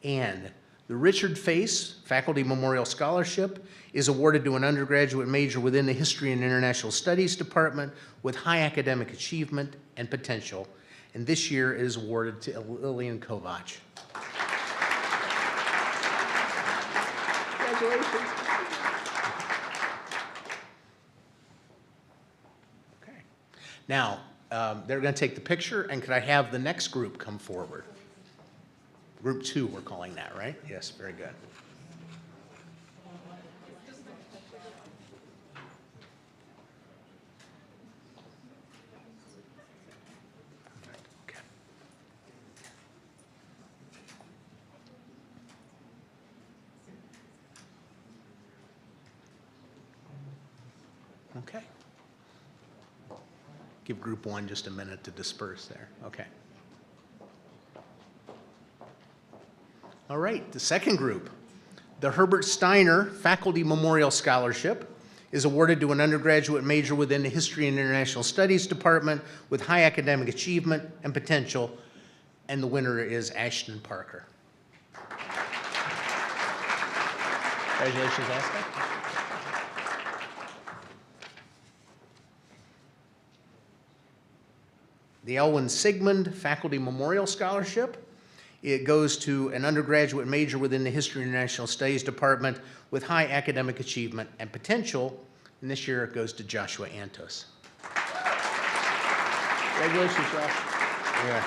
And the Richard Face Faculty Memorial Scholarship is awarded to an undergraduate major within the History and International Studies Department with high academic achievement and potential. And this year it is awarded to Lillian Kovach. Congratulations. Okay. Now, they're going to take the picture, and could I have the next group come forward? Group 2, we're calling that, right? Yes, very good. Okay. Okay. Give group 1 just a minute to disperse there. Okay. All right, the second group, the Herbert Steiner Faculty Memorial Scholarship is awarded to an undergraduate major within the History and International Studies Department with high academic achievement and potential, and the winner is Ashton Parker. Congratulations, Ashton. The Elwyn Sigmund Faculty Memorial Scholarship, it goes to an undergraduate major within the History and International Studies Department with high academic achievement and potential, and this year it goes to Joshua Antos. Congratulations, Josh. Yeah.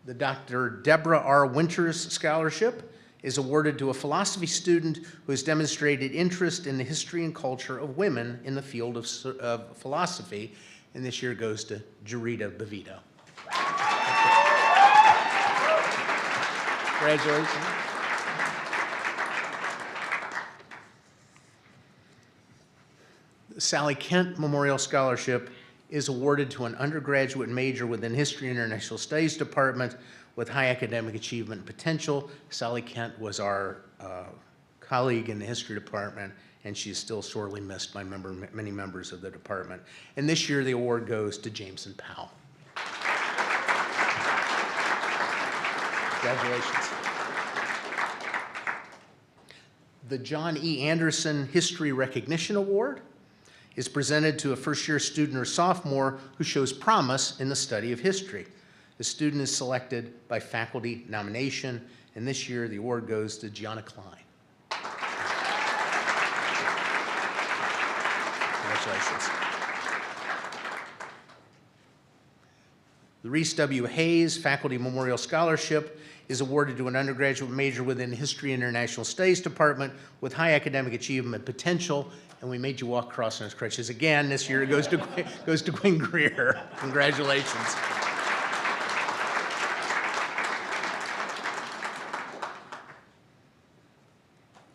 The Dr. Deborah R. Winters Scholarship is awarded to a philosophy student who has demonstrated interest in the history and culture of women in the field of philosophy, and this year goes to Jarita Bavito. Congratulations. The Sally Kent Memorial Scholarship is awarded to an undergraduate major within History and International Studies Department with high academic achievement and potential. Sally Kent was our colleague in the History Department, and she is still sorely missed by many members of the department. And this year, the award goes to Jameson Powell. Congratulations. The John E. Anderson History Recognition Award is presented to a first-year student or sophomore who shows promise in the study of history. The student is selected by faculty nomination, and this year, the award goes to Gianna Klein. Congratulations. The Reese W. Hayes Faculty Memorial Scholarship is awarded to an undergraduate major within the History and International Studies Department with high academic achievement potential, and we made you walk across on his crutches again. This year it goes to Gwen Greer. Congratulations.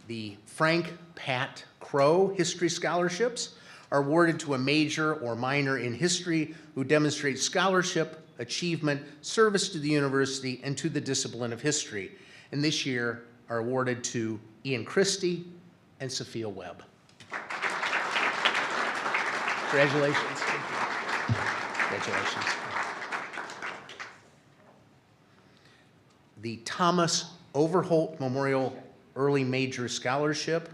The Frank Pat Crow History Scholarships are awarded to a major or minor in history who demonstrates scholarship, achievement, service to the university, and to the discipline of history. And this year are awarded to Ian Christie and Sophia Webb. Congratulations. Congratulations. The Thomas Overholt Memorial Early Major Scholarship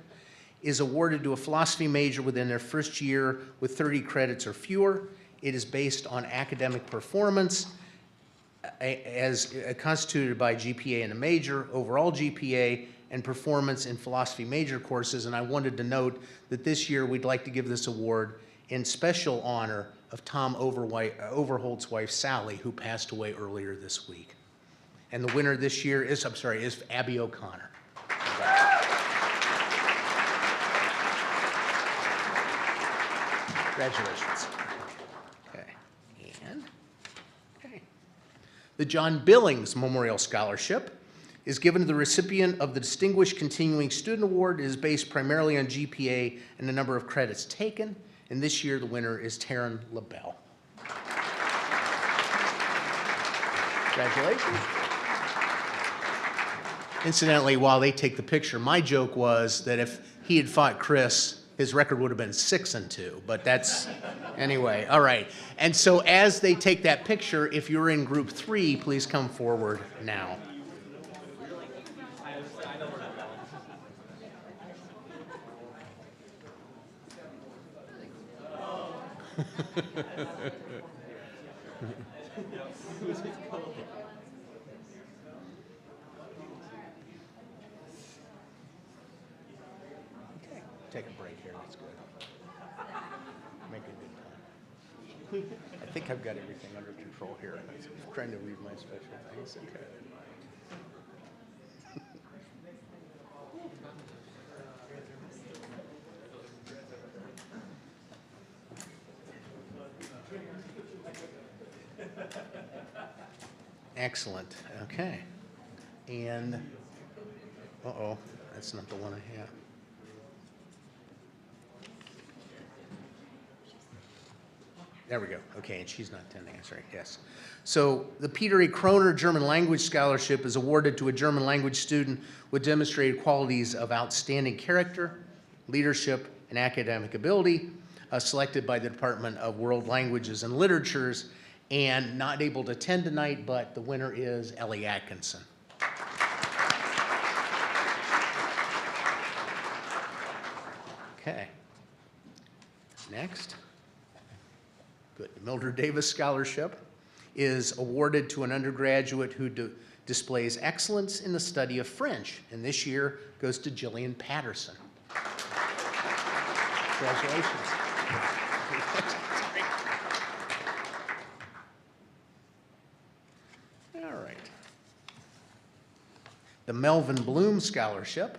is awarded to a philosophy major within their first year with 30 credits or fewer. It is based on academic performance as constituted by GPA in a major, overall GPA, and performance in philosophy major courses. And I wanted to note that this year we'd like to give this award in special honor of Tom Overholt's wife, Sally, who passed away earlier this week. And the winner this year is Abby O'Connor. Congratulations. Okay. The John Billings Memorial Scholarship is given to the recipient of the Distinguished Continuing Student Award. It is based primarily on GPA and the number of credits taken. And this year, the winner is Taryn LaBelle. Congratulations. Incidentally, while they take the picture, my joke was that if he had fought Chris, his record would have been 6-2, but that's, anyway, all right. And so as they take that picture, if you're in group 3, please come forward now. Take a break here, that's good. Make a good time. I think I've got everything under control here. I'm trying to read my special things. Okay. Excellent, okay. And, uh-oh, that's not the one I have. There we go. Okay, and she's not attending. That's right. Yes. So the Peter A. Kroner German Language Scholarship is awarded to a German language student with demonstrated qualities of outstanding character, leadership, and academic ability, selected by the Department of World Languages and Literatures, and not able to attend tonight, but the winner is Ellie Atkinson. Okay. Next. Good. The Mildred Davis Scholarship is awarded to an undergraduate who displays excellence in the study of French, and this year goes to Jillian Patterson. Congratulations. All right. The Melvin Bloom Scholarship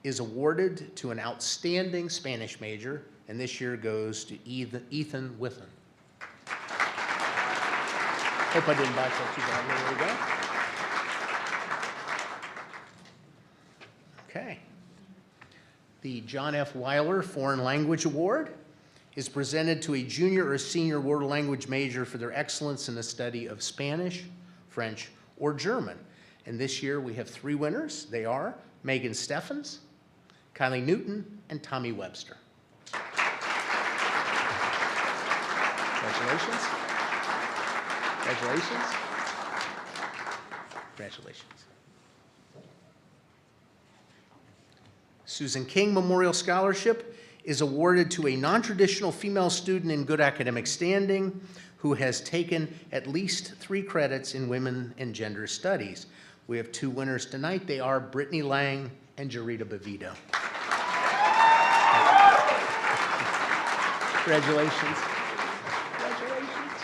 is awarded to an outstanding Spanish major, and this year goes to Ethan Withen. Hope I didn't botch that too bad. There we go. Okay. The John F. Weiler Foreign Language Award is presented to a junior or senior world language major for their excellence in the study of Spanish, French, or German. And this year we have 3 winners. They are Megan Steffens, Kylie Newton, and Tommy Webster. Congratulations. Congratulations. Congratulations. Susan King Memorial Scholarship is awarded to a non-traditional female student in good academic standing who has taken at least 3 credits in women and gender studies. We have 2 winners tonight. They are Brittany Lang and Jarita Bavito. Congratulations. Congratulations.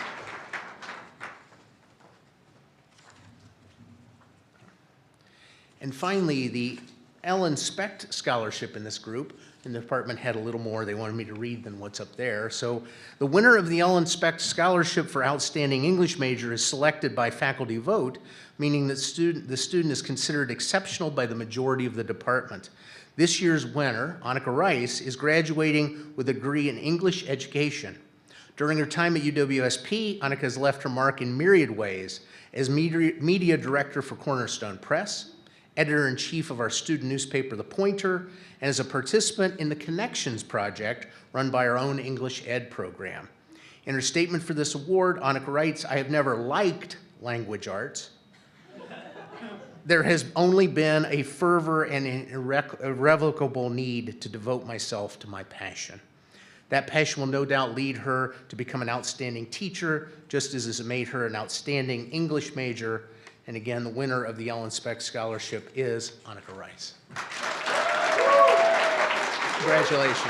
And finally, the Ellen Specht Scholarship in this group, and the department had a little more they wanted me to read than what's up there. So the winner of the Ellen Specht Scholarship for Outstanding English Major is selected by faculty vote, meaning that the student is considered exceptional by the majority of the department. This year's winner, Annika Rice, is graduating with a degree in English education. During her time at UWSP, Annika has left her mark in myriad ways as media director for Cornerstone Press, editor-in-chief of our student newspaper, The Pointer, and as a participant in the Connections Project run by our own English Ed program. In her statement for this award, Annika writes, "I have never liked language arts. There has only been a fervor and an irrevocable need to devote myself to my passion. That passion will no doubt lead her to become an outstanding teacher, just as it made her an outstanding English major, And again, the winner of the Ellen Speck Scholarship is Annika Rice. Congratulations.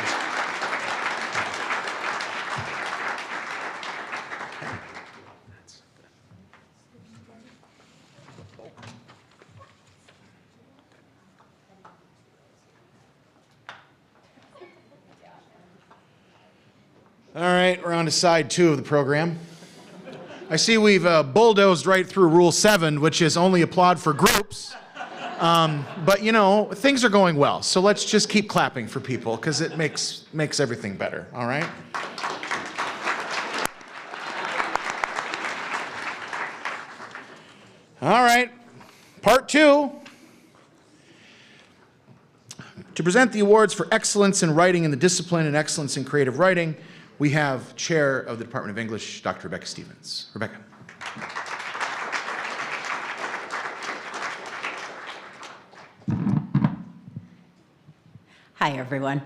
All right, we're on to side 2 of the program. I see we've bulldozed right through Rule 7, which is only applaud for groups. But you know, things are going well, so let's just keep clapping for people because it makes everything better, all right? All right, part 2. To present the awards for excellence in writing in the discipline and excellence in creative writing, we have Chair of the Department of English, Dr. Rebecca Stevens. Rebecca. Hi, everyone.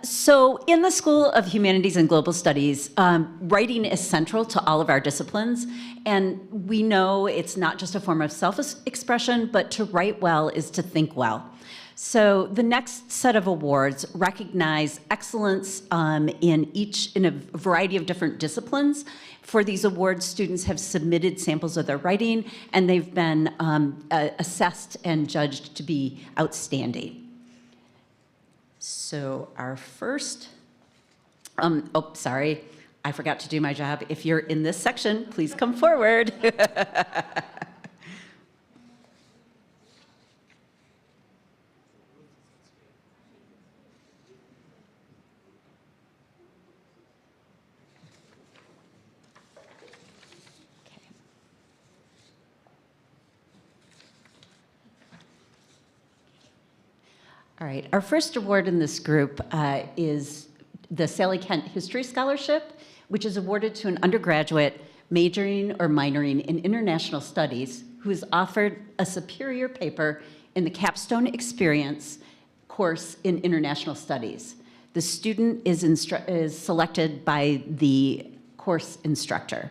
So in the School of Humanities and Global Studies, writing is central to all of our disciplines, and we know it's not just a form of self-expression, but to write well is to think well. So the next set of awards recognize excellence in a variety of different disciplines. For these awards, students have submitted samples of their writing, and they've been assessed and judged to be outstanding. So our first, sorry, I forgot to do my job. If you're in this section, please come forward. All right, our first award in this group is the Sally Kent History Scholarship, which is awarded to an undergraduate majoring or minoring in international studies who has authored a superior paper in the Capstone Experience course in international studies. The student is selected by the course instructor.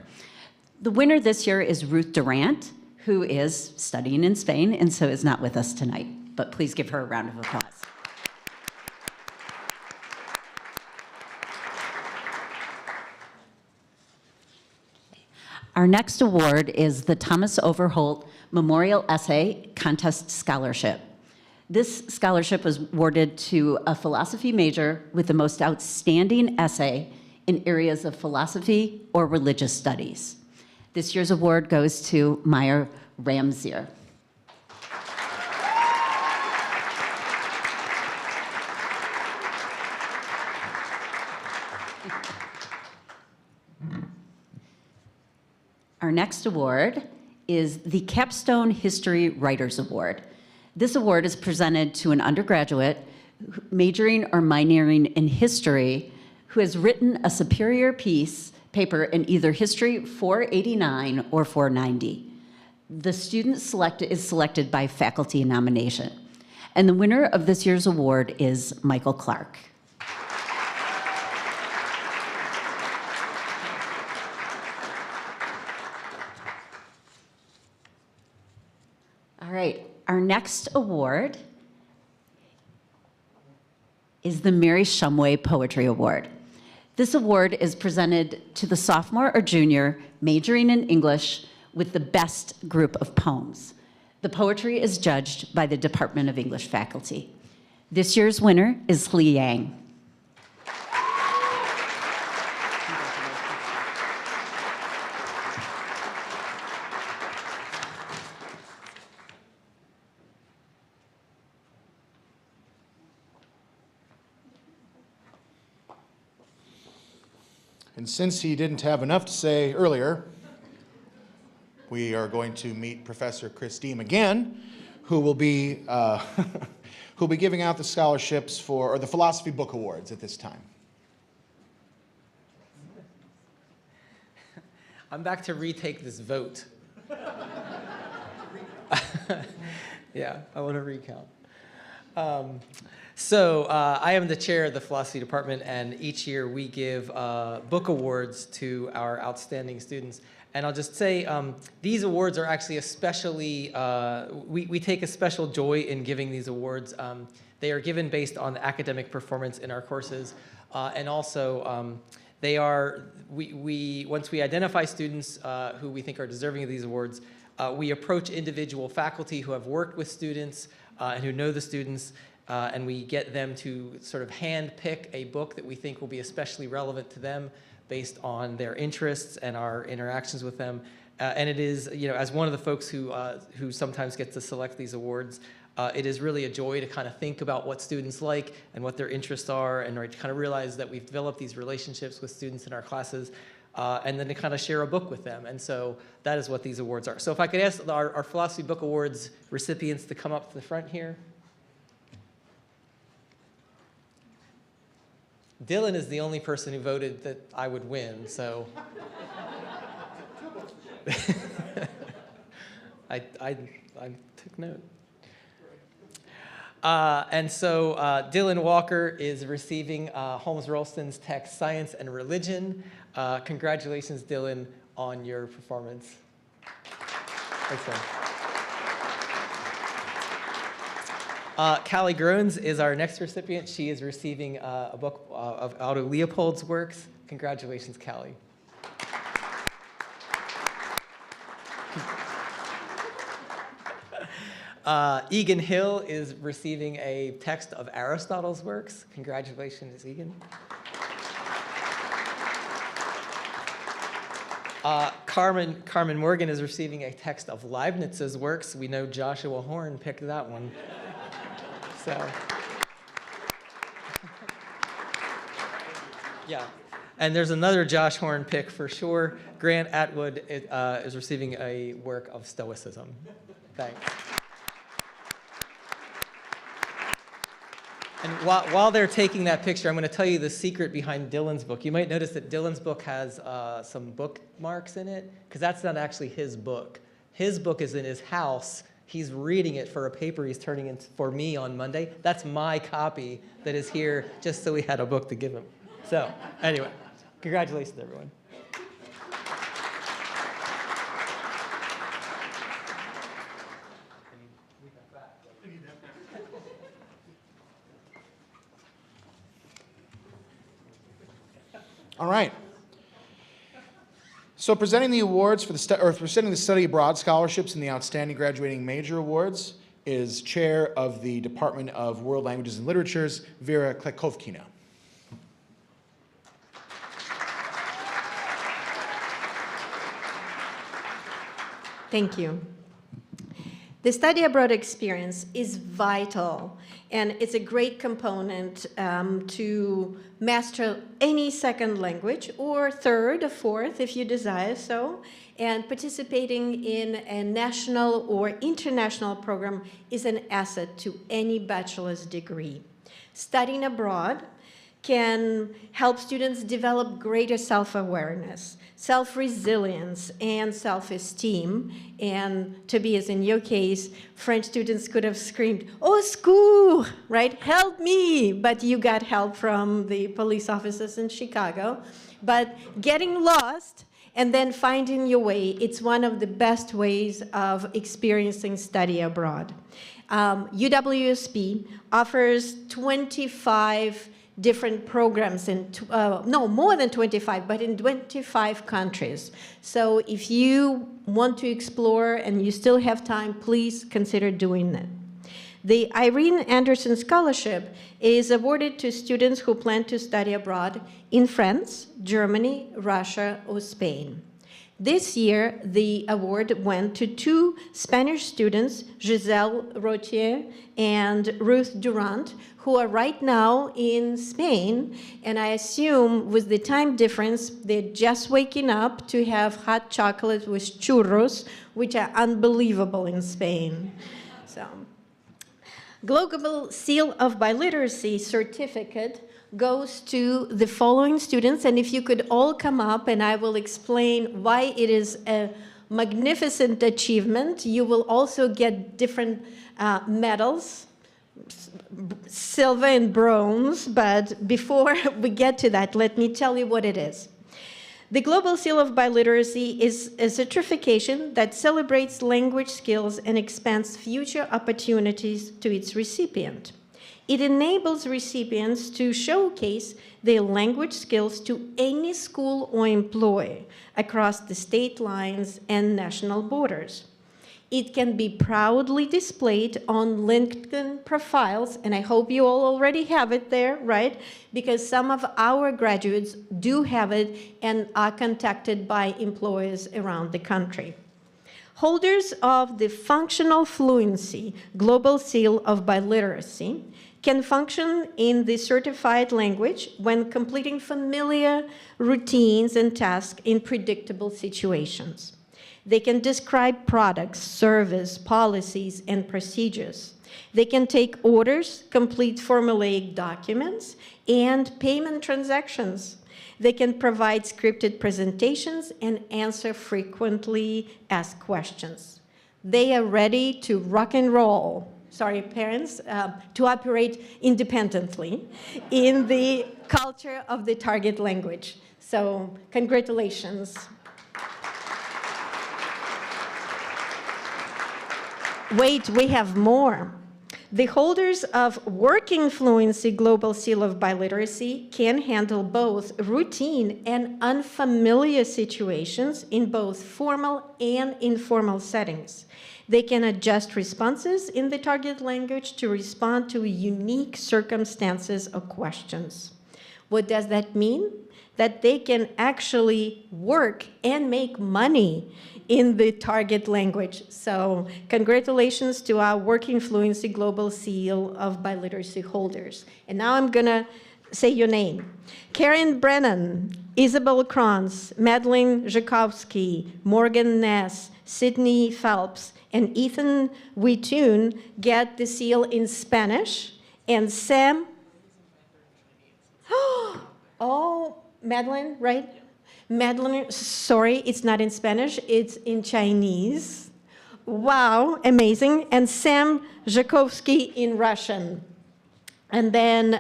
The winner this year is Ruth Durant, who is studying in Spain and so is not with us tonight. But please give her a round of applause. Our next award is the Thomas Overholt Memorial Essay Contest Scholarship. This scholarship was awarded to a philosophy major with the most outstanding essay in areas of philosophy or religious studies. This year's award goes to Maya Ramzier. Our next award is the Capstone History Writers Award. This award is presented to an undergraduate majoring or minoring in history who has written a superior paper in either History 489 or 490. The student is selected by faculty nomination. And the winner of this year's award is Michael Clark. All right, our next award is the Mary Shumway Poetry Award. This award is presented to the sophomore or junior majoring in English with the best group of poems. The poetry is judged by the Department of English faculty. This year's winner is Li Yang. And since he didn't have enough to say earlier, we are going to meet Professor Chris Deem again, who will be who'll be giving out the scholarships or the Philosophy Book Awards at this time. I'm back to retake this vote. Yeah, I want to recount. So I am the chair of the philosophy department, and each year we give book awards to our outstanding students. And I'll just say these awards are actually especially, we take a special joy in giving these awards. They are given based on academic performance in our courses, and also they are, once we identify students who we think are deserving of these awards, we approach individual faculty who have worked with students and who know the students, and we get them to sort of hand pick a book that we think will be especially relevant to them based on their interests and our interactions with them. And it is, you know, as one of the folks who sometimes gets to select these awards, it is really a joy to kind of think about what students like and what their interests are, and to kind of realize that we've developed these relationships with students in our classes, and then to kind of share a book with them. And so that is what these awards are. So if I could ask our Philosophy Book Awards recipients to come up to the front here. Dylan is the only person who voted that I would win, so. I took note. And so Dylan Walker is receiving Holmes Rolston's text, Science and Religion. Congratulations, Dylan, on your performance. Thanks, Dylan. Callie Groans is our next recipient. She is receiving a book of Aldo Leopold's works. Congratulations, Callie. Egan Hill is receiving a text of Aristotle's works. Congratulations, Egan. Carmen Morgan is receiving a text of Leibniz's works. We know Joshua Horn picked that one. So, yeah. And there's another Josh Horn pick for sure. Grant Atwood is receiving a work of Stoicism. Thanks. And while they're taking that picture, I'm going to tell you the secret behind Dylan's book. You might notice that Dylan's book has some bookmarks in it, because that's not actually his book. His book is in his house. He's reading it for a paper he's turning in for me on Monday. That's my copy that is here just so we had a book to give him. So anyway, congratulations, everyone. All right. So presenting the awards for presenting the Study Abroad Scholarships and the Outstanding Graduating Major Awards is Chair of the Department of World Languages and Literatures, Vera Klekovkina. Thank you. The study abroad experience is vital, and it's a great component to master any second language, or third or fourth if you desire so, and participating in a national or international program is an asset to any bachelor's degree. Studying abroad can help students develop greater self-awareness, self-resilience, and self-esteem. And Tobias, in your case, French students could have screamed, "Au secours!" right? "Help me!" But you got help from the police officers in Chicago. But getting lost and then finding your way, it's one of the best ways of experiencing study abroad. UWSP offers 25 different programs in, no, more than 25, but in 25 countries. So if you want to explore and you still have time, please consider doing that. The Irene Anderson Scholarship is awarded to students who plan to study abroad in France, Germany, Russia, or Spain. This year, the award went to 2 Spanish students, Giselle Rotier and Ruth Durant, who are right now in Spain, and I assume with the time difference, they're just waking up to have hot chocolate with churros, which are unbelievable in Spain. So, Global Seal of Biliteracy certificate goes to the following students, and if you could all come up and I will explain why it is a magnificent achievement. You will also get different medals silver and bronze, but before we get to that, let me tell you what it is. The Global Seal of Biliteracy is a certification that celebrates language skills and expands future opportunities to its recipient. It enables recipients to showcase their language skills to any school or employee across the state lines and national borders. It can be proudly displayed on LinkedIn profiles, and I hope you all already have it there, right? Because some of our graduates do have it and are contacted by employers around the country. Holders of the Functional Fluency Global Seal of Biliteracy can function in the certified language when completing familiar routines and tasks in predictable situations. They can describe products, service, policies, and procedures. They can take orders, complete formulaic documents, and payment transactions. They can provide scripted presentations and answer frequently asked questions. They are ready to rock and roll, sorry, parents, to operate independently in the culture of the target language. So congratulations. Wait, we have more. The holders of Working Fluency Global Seal of Biliteracy can handle both routine and unfamiliar situations in both formal and informal settings. They can adjust responses in the target language to respond to unique circumstances or questions. What does that mean? That they can actually work and make money in the target language. So congratulations to our Working Fluency Global Seal of Biliteracy holders. And now I'm gonna say your name. Karen Brennan, Isabel Kranz, Madeline Zhakowski, Morgan Ness, Sydney Phelps, and Ethan Witoon get the seal in Spanish, and Sam, oh, Madeline, right? Madeline, sorry, it's not in Spanish, it's in Chinese. Wow, amazing. And Sam Zhakovsky in Russian. And then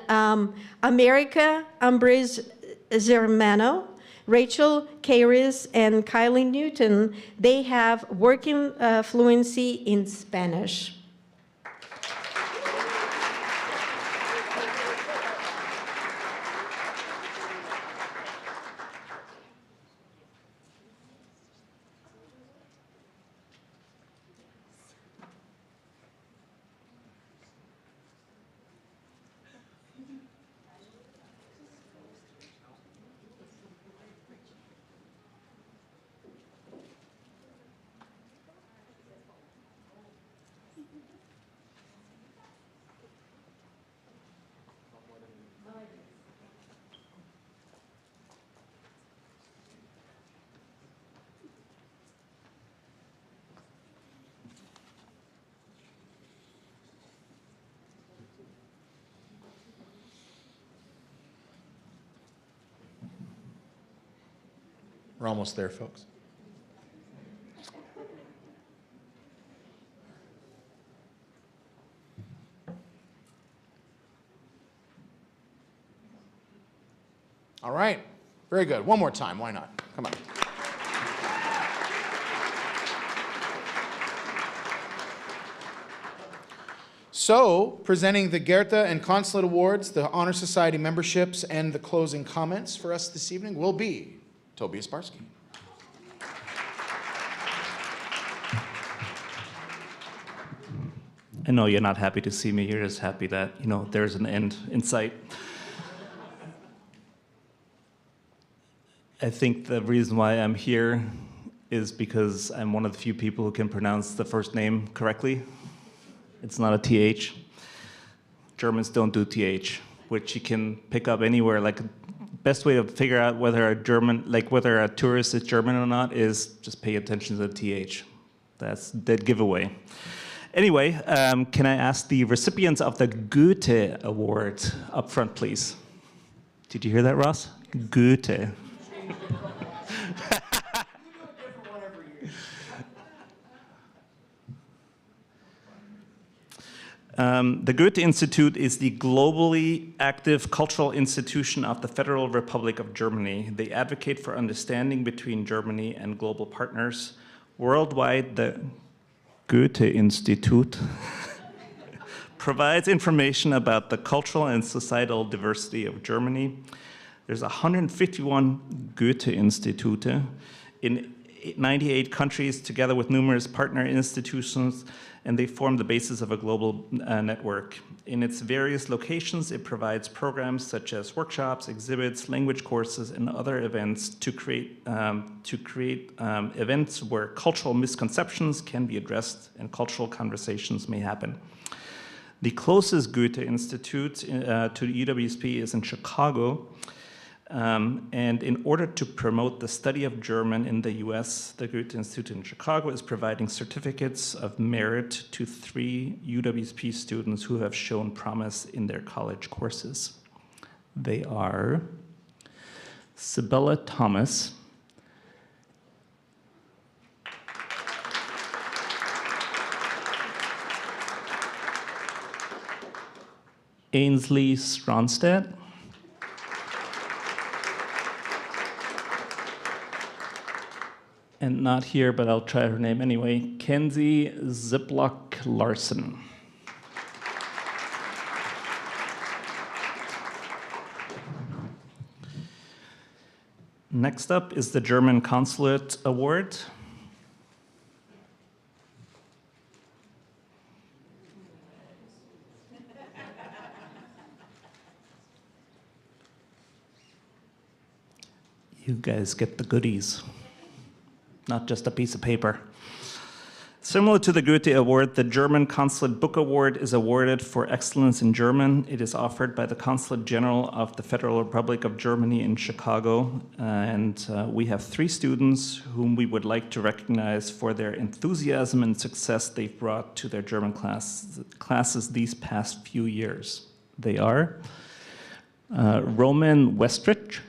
America Ambriz Zermano, Rachel Kairis, and Kylie Newton, they have working fluency in Spanish. We're almost there, folks. All right, very good. One more time, why not? Come on. So, presenting the Goethe and Consulate Awards, the Honor Society memberships, and the closing comments for us this evening will be Tobias Barsky. I know you're not happy to see me. You're just happy that, you know, there's an end in sight. I think the reason why I'm here is because I'm one of the few people who can pronounce the first name correctly. It's not a TH. Germans don't do TH, which you can pick up anywhere. Like, best way to figure out whether a German, like whether a tourist is German or not, is just pay attention to the TH. That's dead giveaway. Anyway, can I ask the recipients of the Goethe Award up front, please? Did you hear that, Ross? Goethe. The Goethe Institute is the globally active cultural institution of the Federal Republic of Germany. They advocate for understanding between Germany and global partners. Worldwide, the Goethe Institute provides information about the cultural and societal diversity of Germany. There's 151 Goethe-Institute in 98 countries, together with numerous partner institutions, and they form the basis of a global network. In its various locations, it provides programs such as workshops, exhibits, language courses, and other events to create events where cultural misconceptions can be addressed and cultural conversations may happen. The closest Goethe Institute to the UWSP is in Chicago. And in order to promote the study of German in the US, the Goethe Institute in Chicago is providing certificates of merit to 3 UWSP students who have shown promise in their college courses. They are Sabella Thomas, Ainsley Stronstadt, and not here, but I'll try her name anyway, Kenzie Ziplock Larson. Next up is the German Consulate Award. You guys get the goodies, not just a piece of paper. Similar to the Goethe Award, the German Consulate Book Award is awarded for excellence in German. It is offered by the Consulate General of the Federal Republic of Germany in Chicago. And we have 3 students whom we would like to recognize for their enthusiasm and success they've brought to their German classes these past few years. They are Roman Westrich,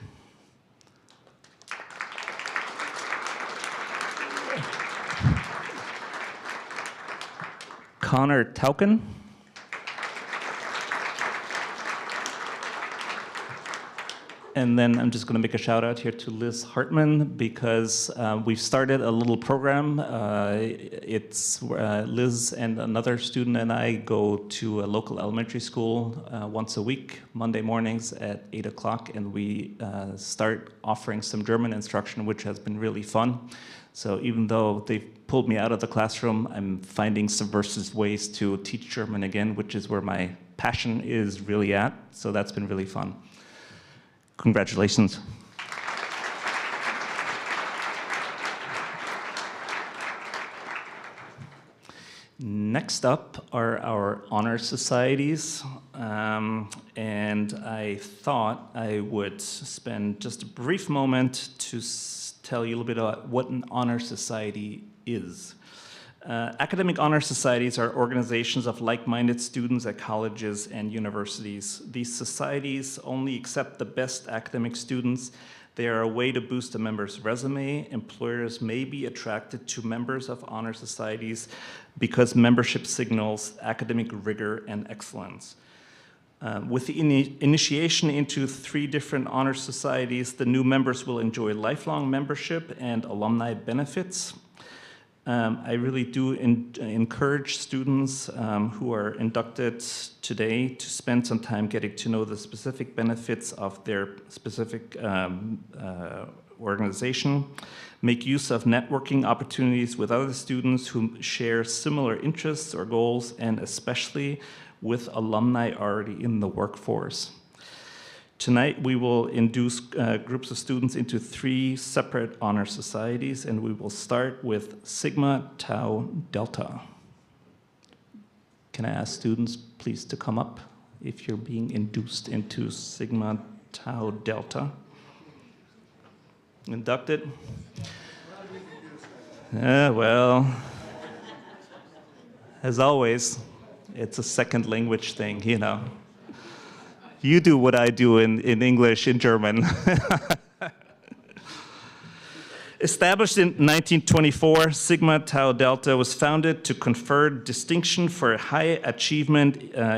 Connor Tauken, and then I'm just going to make a shout out here to Liz Hartman because we've started a little program. It's Liz and another student and I go to a local elementary school once a week, Monday mornings at 8 o'clock, and we start offering some German instruction, which has been really fun. So even though they've pulled me out of the classroom, I'm finding subversive ways to teach German again, which is where my passion is really at. So that's been really fun. Congratulations. Next up are our honor societies, and I thought I would spend just a brief moment to tell you a little bit about what an honor society is. Academic honor societies are organizations of like-minded students at colleges and universities. These societies only accept the best academic students. They are a way to boost a member's resume. Employers may be attracted to members of honor societies because membership signals academic rigor and excellence. With the initiation into 3 different honor societies, the new members will enjoy lifelong membership and alumni benefits. I really do encourage students who are inducted today to spend some time getting to know the specific benefits of their specific organization, make use of networking opportunities with other students who share similar interests or goals, and especially with alumni already in the workforce. Tonight, we will induce groups of students into 3 separate honor societies, and we will start with Sigma Tau Delta. Can I ask students, please, to come up if you're being induced into Sigma Tau Delta? Inducted? Well, as always, it's a second language thing, you know. You do what I do in English, in German. Established in 1924, Sigma Tau Delta was founded to confer distinction for high achievement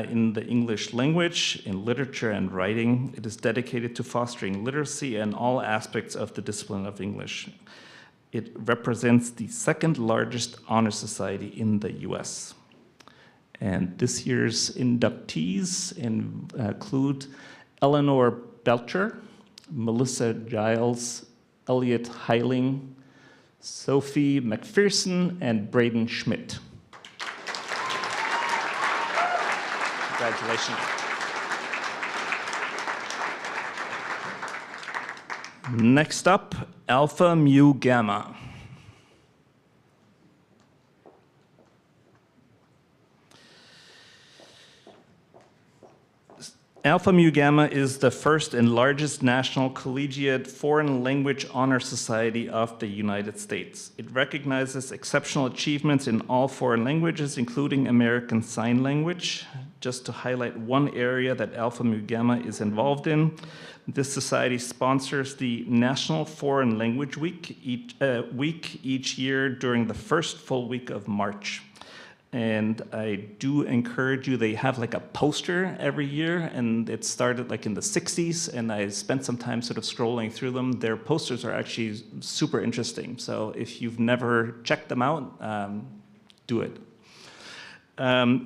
in the English language, in literature and writing. It is dedicated to fostering literacy and all aspects of the discipline of English. It represents the second largest honor society in the US. And this year's inductees include Eleanor Belcher, Melissa Giles, Elliot Heiling, Sophie McPherson, and Braden Schmidt. Congratulations. Next up, Alpha Mu Gamma. Alpha Mu Gamma is the first and largest national collegiate foreign language honor society of the United States. It recognizes exceptional achievements in all foreign languages, including American Sign Language. Just to highlight one area that Alpha Mu Gamma is involved in, this society sponsors the National Foreign Language Week each year during the first full week of March. And I do encourage you, they have like a poster every year, and it started like in the 60s, and I spent some time sort of scrolling through them. Their posters are actually super interesting. So if you've never checked them out, do it.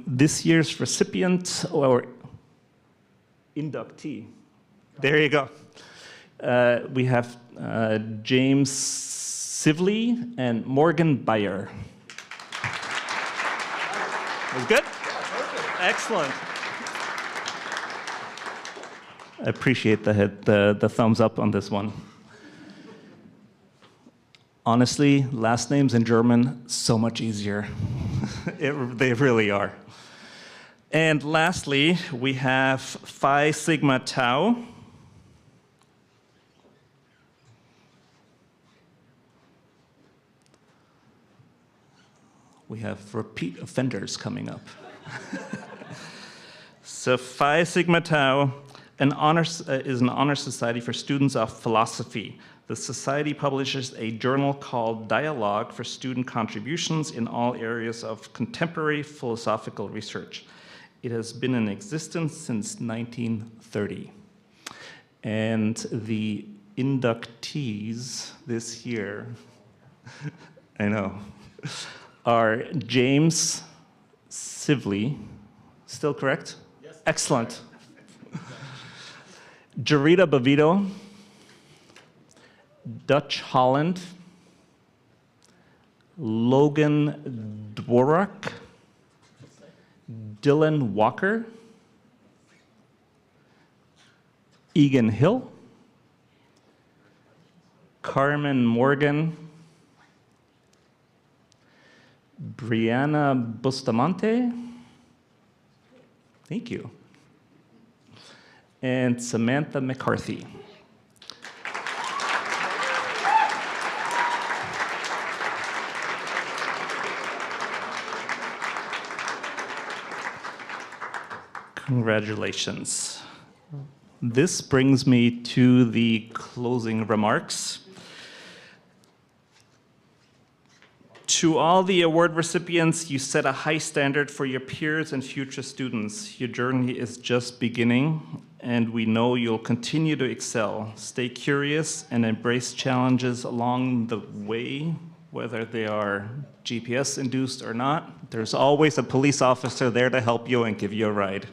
This year's recipient or inductee, there you go. We have James Sivley and Morgan Bayer. Was good? Yeah, excellent. I appreciate the thumbs up on this one. Honestly, last names in German, so much easier. They really are. And lastly, we have Phi Sigma Tau. We have repeat offenders coming up. So Phi Sigma Tau is an honor society for students of philosophy. The society publishes a journal called Dialogue for student contributions in all areas of contemporary philosophical research. It has been in existence since 1930. And the inductees this year, I know, are James Sivley, still correct? Yes. Excellent. Jarita Bavito, Dutch Holland, Logan Dworak, Dylan Walker, Egan Hill, Carmen Morgan, Brianna Bustamante, thank you, and Samantha McCarthy. Congratulations. This brings me to the closing remarks. To all the award recipients, you set a high standard for your peers and future students. Your journey is just beginning, and we know you'll continue to excel. Stay curious and embrace challenges along the way, whether they are GPS-induced or not. There's always a police officer there to help you and give you a ride.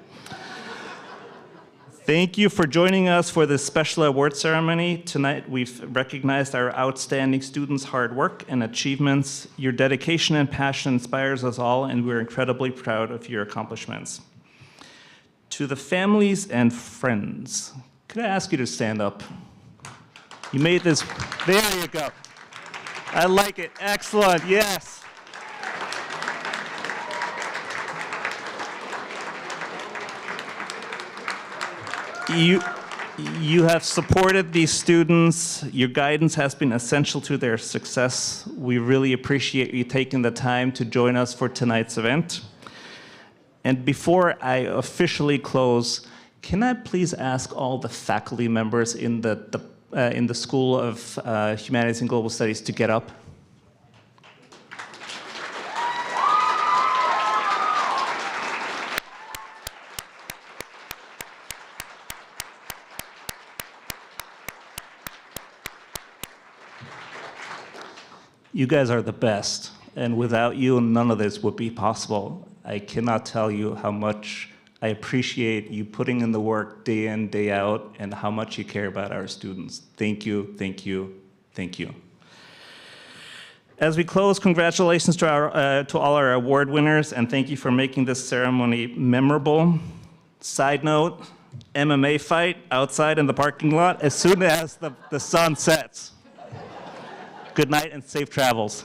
Thank you for joining us for this special award ceremony. Tonight, we've recognized our outstanding students' hard work and achievements. Your dedication and passion inspires us all, and we're incredibly proud of your accomplishments. To the families and friends, could I ask you to stand up? You made this, there you go. I like it, excellent, yes. You have supported these students. Your guidance has been essential to their success. We really appreciate you taking the time to join us for tonight's event. And before I officially close, can I please ask all the faculty members in the in the School of Humanities and Global Studies to get up? You guys are the best, and without you, none of this would be possible. I cannot tell you how much I appreciate you putting in the work day in, day out, and how much you care about our students. Thank you, thank you, thank you. As we close, congratulations to all our award winners, and thank you for making this ceremony memorable. Side note, MMA fight outside in the parking lot as soon as the sun sets. Good night and safe travels.